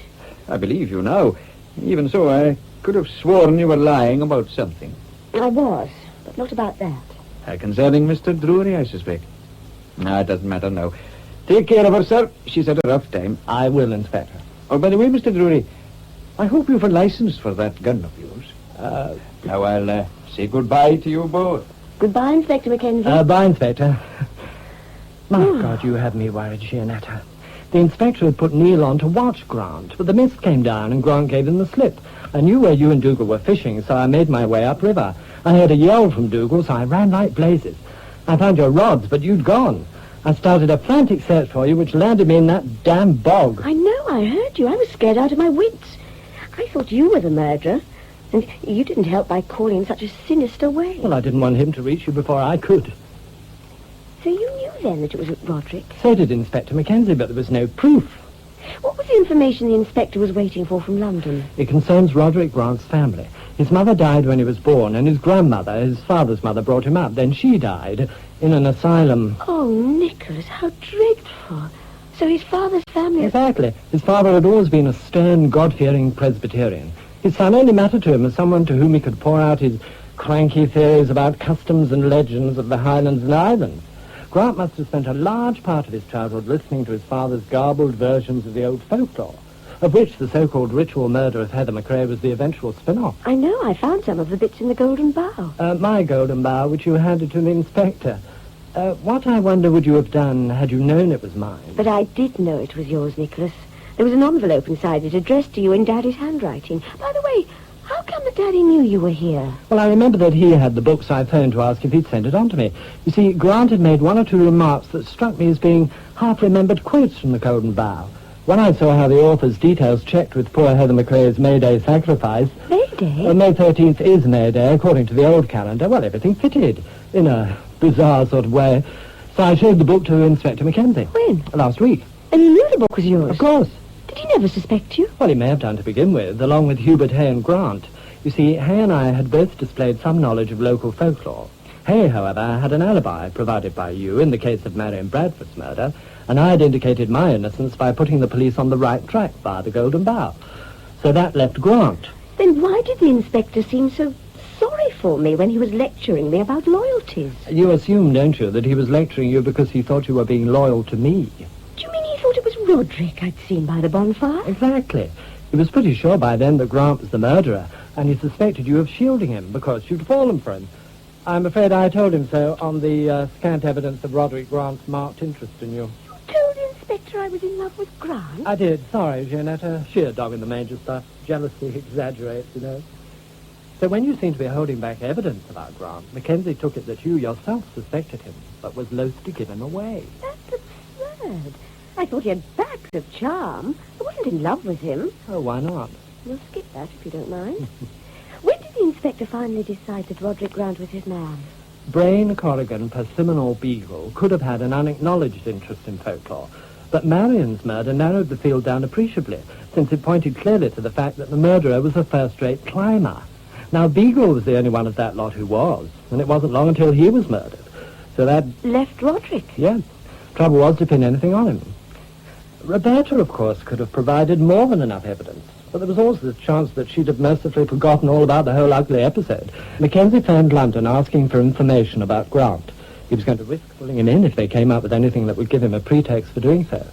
I believe you now. Even so, I could have sworn you were lying about something. I was, but not about that. Concerning Mr. Drury, I suspect. No, it doesn't matter now. Take care of her, sir. She's had a rough time. I will, Inspector. Oh, by the way, Mr. Drury, I hope you've a license for that gun of yours. Now I'll say goodbye to you both. Goodbye, Inspector Mackenzie. Bye, Inspector. My God, you have me worried, Gianetta. The inspector had put Neil on to watch Grant, but the mist came down and Grant gave him the slip. I knew where you and Dougal were fishing, so I made my way upriver. I heard a yell from Dougal, so I ran like blazes. I found your rods, but you'd gone. I started a frantic search for you, which landed me in that damn bog. I know, I heard you. I was scared out of my wits. I thought you were the murderer. And you didn't help by calling in such a sinister way. Well, I didn't want him to reach you before I could. So you knew then that it was Roderick? So did Inspector Mackenzie, but there was no proof. What was the information the inspector was waiting for from London? It concerns Roderick Grant's family. His mother died when he was born, and his grandmother, his father's mother, brought him up. Then she died in an asylum. Oh, Nicholas, how dreadful. So his father's family... Exactly. His father had always been a stern, God-fearing Presbyterian. His son only mattered to him as someone to whom he could pour out his cranky theories about customs and legends of the Highlands and Islands. Grant must have spent a large part of his childhood listening to his father's garbled versions of the old folklore, of which the so-called ritual murder of Heather McRae was the eventual spin-off. I know, I found some of the bits in the Golden Bough. My Golden Bough, which you handed to the inspector. What, I wonder, would you have done had you known it was mine? But I did know it was yours, Nicholas. There was an envelope inside it addressed to you in Daddy's handwriting. By the way, how come that Daddy knew you were here? Well, I remember that he had the book, so I phoned to ask if he'd sent it on to me. You see, Grant had made one or two remarks that struck me as being half-remembered quotes from the Golden Bough. When I saw how the author's details checked with poor Heather McRae's May Day sacrifice... May Day? May 13th is May Day, according to the old calendar. Well, everything fitted, in a bizarre sort of way. So I showed the book to Inspector Mackenzie. When? Last week. And he knew the book was yours? Of course. Did he never suspect you? Well, he may have done to begin with, along with Hubert Hay and Grant. You see, Hay and I had both displayed some knowledge of local folklore. Hay, however, had an alibi provided by you in the case of Marion Bradford's murder, and I had indicated my innocence by putting the police on the right track via the Golden Bough. So that left Grant. Then why did the inspector seem so sorry for me when he was lecturing me about loyalties? You assume, don't you, that he was lecturing you because he thought you were being loyal to me? Do you mean he thought it was Roderick I'd seen by the bonfire? Exactly. He was pretty sure by then that Grant was the murderer, and he suspected you of shielding him because you'd fallen for him. I'm afraid I told him so on the scant evidence of Roderick Grant's marked interest in you. You told the inspector I was in love with Grant? I did. Sorry, Gianetta. Sheer dog-in-the-manger stuff. Jealousy exaggerates, you know. So when you seemed to be holding back evidence about Grant, Mackenzie took it that you yourself suspected him, but was loath to give him away. That's absurd. I thought he had bags of charm. I wasn't in love with him. Oh, why not? We'll skip that if you don't mind. When did the inspector finally decide that Roderick Grant was his man? Brain, Corrigan, Persimmon or Beagle could have had an unacknowledged interest in folklore, but Marion's murder narrowed the field down appreciably, since it pointed clearly to the fact that the murderer was a first-rate climber. Now, Beagle was the only one of that lot who was, and it wasn't long until he was murdered. So that... left Roderick? Yes. Trouble was to pin anything on him. Roberta, of course, could have provided more than enough evidence. But there was also the chance that she'd have mercifully forgotten all about the whole ugly episode. Mackenzie phoned London asking for information about Grant. He was going to risk pulling him in if they came up with anything that would give him a pretext for doing so.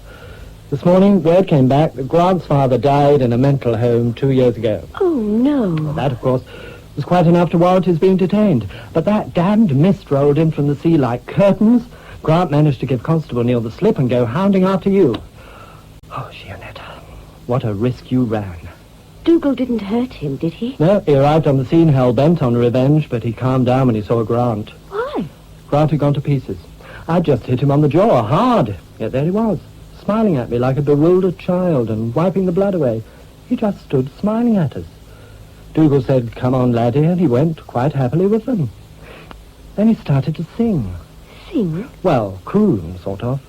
This morning, word came back that Grant's father died in a mental home 2 years ago. Oh, no. Well, that, of course, was quite enough to warrant his being detained. But that damned mist rolled in from the sea like curtains. Grant managed to give Constable Neil the slip and go hounding after you. Oh, Gianetta, what a risk you ran. Dougal didn't hurt him, did he? No, he arrived on the scene hell-bent on revenge, but he calmed down when he saw Grant. Why? Grant had gone to pieces. I just hit him on the jaw, hard. Yet there he was, smiling at me like a bewildered child and wiping the blood away. He just stood smiling at us. Dougal said, "Come on, laddie," and he went quite happily with them. Then he started to sing. Sing? Well, croon, sort of.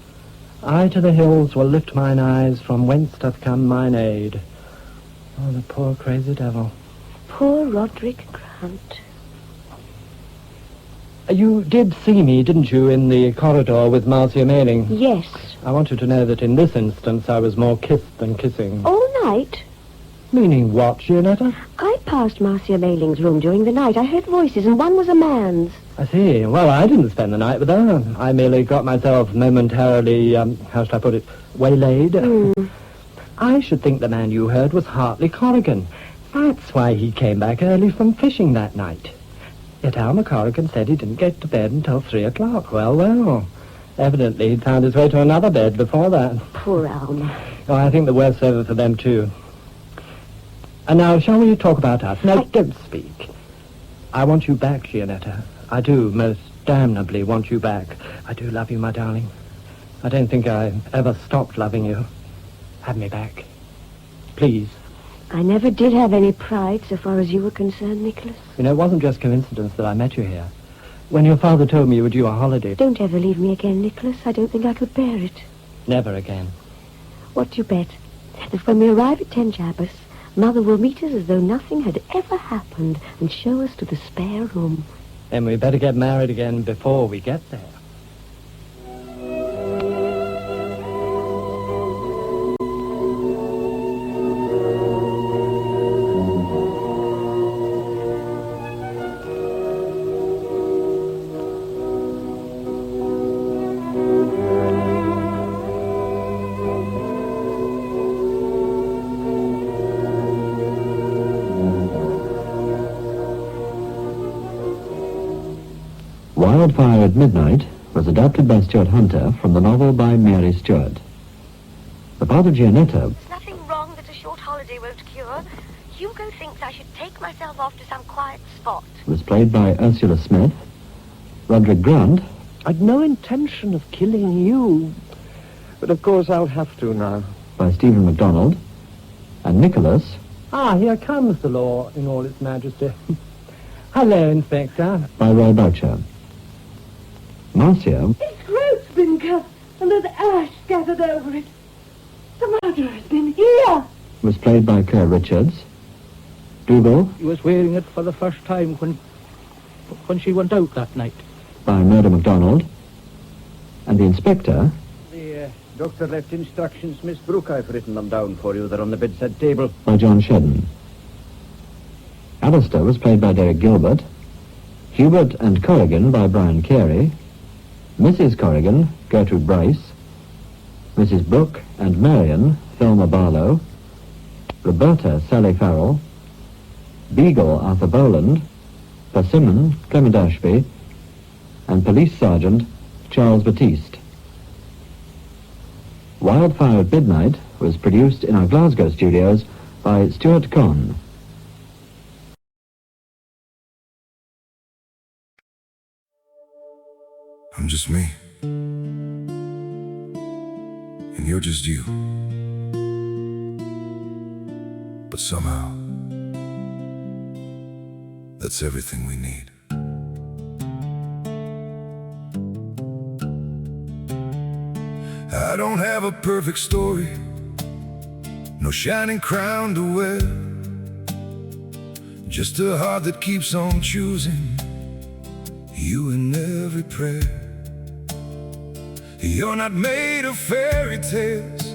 I to the hills will lift mine eyes, from whence doth come mine aid. Oh, the poor crazy devil. Poor Roderick Grant. You did see me, didn't you, in the corridor with Marcia Mailing? Yes. I want you to know that in this instance I was more kissed than kissing. All night? Meaning what, Gianetta? I passed Marcia Mailing's room during the night. I heard voices, and one was a man's. I see. Well, I didn't spend the night with her. I merely got myself momentarily, how shall I put it, waylaid. I should think the man you heard was Hartley Corrigan. That's why he came back early from fishing that night. Yet Alma Corrigan said he didn't get to bed until 3 o'clock. Well, well. Evidently he'd found his way to another bed before that. Poor Alma. Oh, I think the worse over for them, too. And now, shall we talk about us? No, don't speak. I want you back, Gianetta. I do, most damnably want you back. I do love you, my darling. I don't think I ever stopped loving you. Have me back. Please. I never did have any pride so far as you were concerned, Nicholas. You know, it wasn't just coincidence that I met you here. When your father told me you were due a holiday... Don't ever leave me again, Nicholas. I don't think I could bear it. Never again. What do you bet? That when we arrive at Ten Jabus, Mother will meet us as though nothing had ever happened and show us to the spare room. Then we better get married again before we get there. Wildfire at Midnight was adapted by Stuart Hunter from the novel by Mary Stewart. The part of Gianetta... There's nothing wrong that a short holiday won't cure. Hugo thinks I should take myself off to some quiet spot. was played by Ursula Smith. Roderick Grant... I'd no intention of killing you, but of course I'll have to now. by Stephen MacDonald. And Nicholas... Ah, here comes the law in all its majesty. Hello, Inspector. by Roy Boucher. Marcia... His throat's been cut, and there's ash scattered over it. The murderer's been here. was played by Claire Richards. Dougal... He was wearing it for the first time when she went out that night. by Murder MacDonald. And the Inspector... The doctor left instructions, Miss Brooke. I've written them down for you. They're on the bedside table. by John Shedden. Alistair was played by Derek Gilbert. Hubert and Corrigan by Brian Carey. Mrs. Corrigan, Gertrude Bryce. Mrs. Brooke and Marion, Thelma Barlow. Roberta, Sally Farrell. Beagle, Arthur Boland. Persimmon, Clement Ashby. And Police Sergeant, Charles Batiste. Wildfire at Midnight was produced in our Glasgow studios by Stuart Conn. I'm just me. And you're just you. But somehow, that's everything we need. I don't have a perfect story, no shining crown to wear, just a heart that keeps on choosing you in every prayer. You're not made of fairy tales,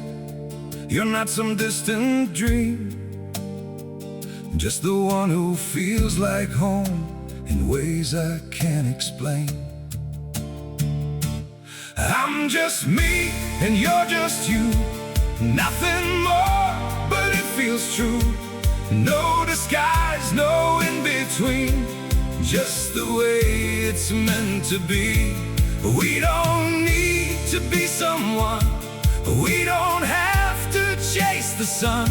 you're not some distant dream. just the one who feels like home in ways I can't explain. I'm just me and you're just you, nothing more, but it feels true. No disguise, no in-between, just the way it's meant to be. We don't need to be someone, we don't have to chase the sun.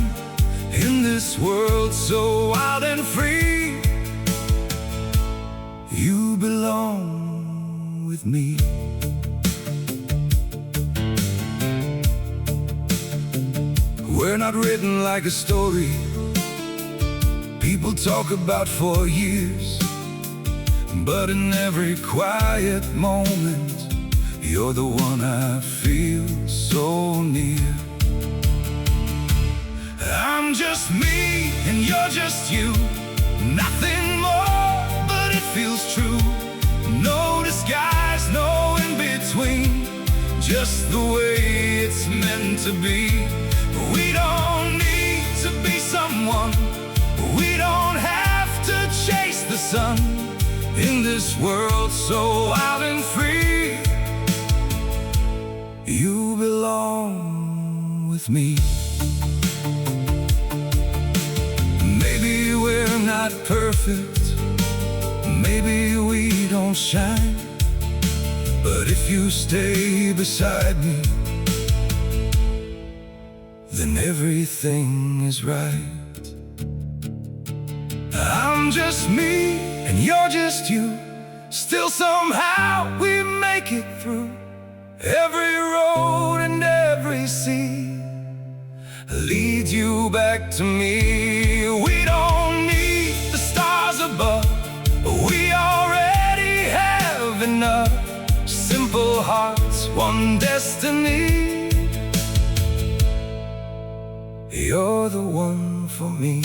In this world so wild and free, you belong with me. We're not written like a story people talk about for years, but in every quiet moment, you're the one I feel so near. I'm just me and you're just you, nothing more, but it feels true. No disguise, no in-between, just the way it's meant to be. We don't need to be someone, we don't have to chase the sun. In this world so wild and free, you belong with me. Maybe we're not perfect, maybe we don't shine, but if you stay beside me, then everything is right. I'm just me and you're just you, still somehow we make it through. Every road and every sea leads you back to me. We don't need the stars above, we already have enough. Simple hearts, one destiny, you're the one for me.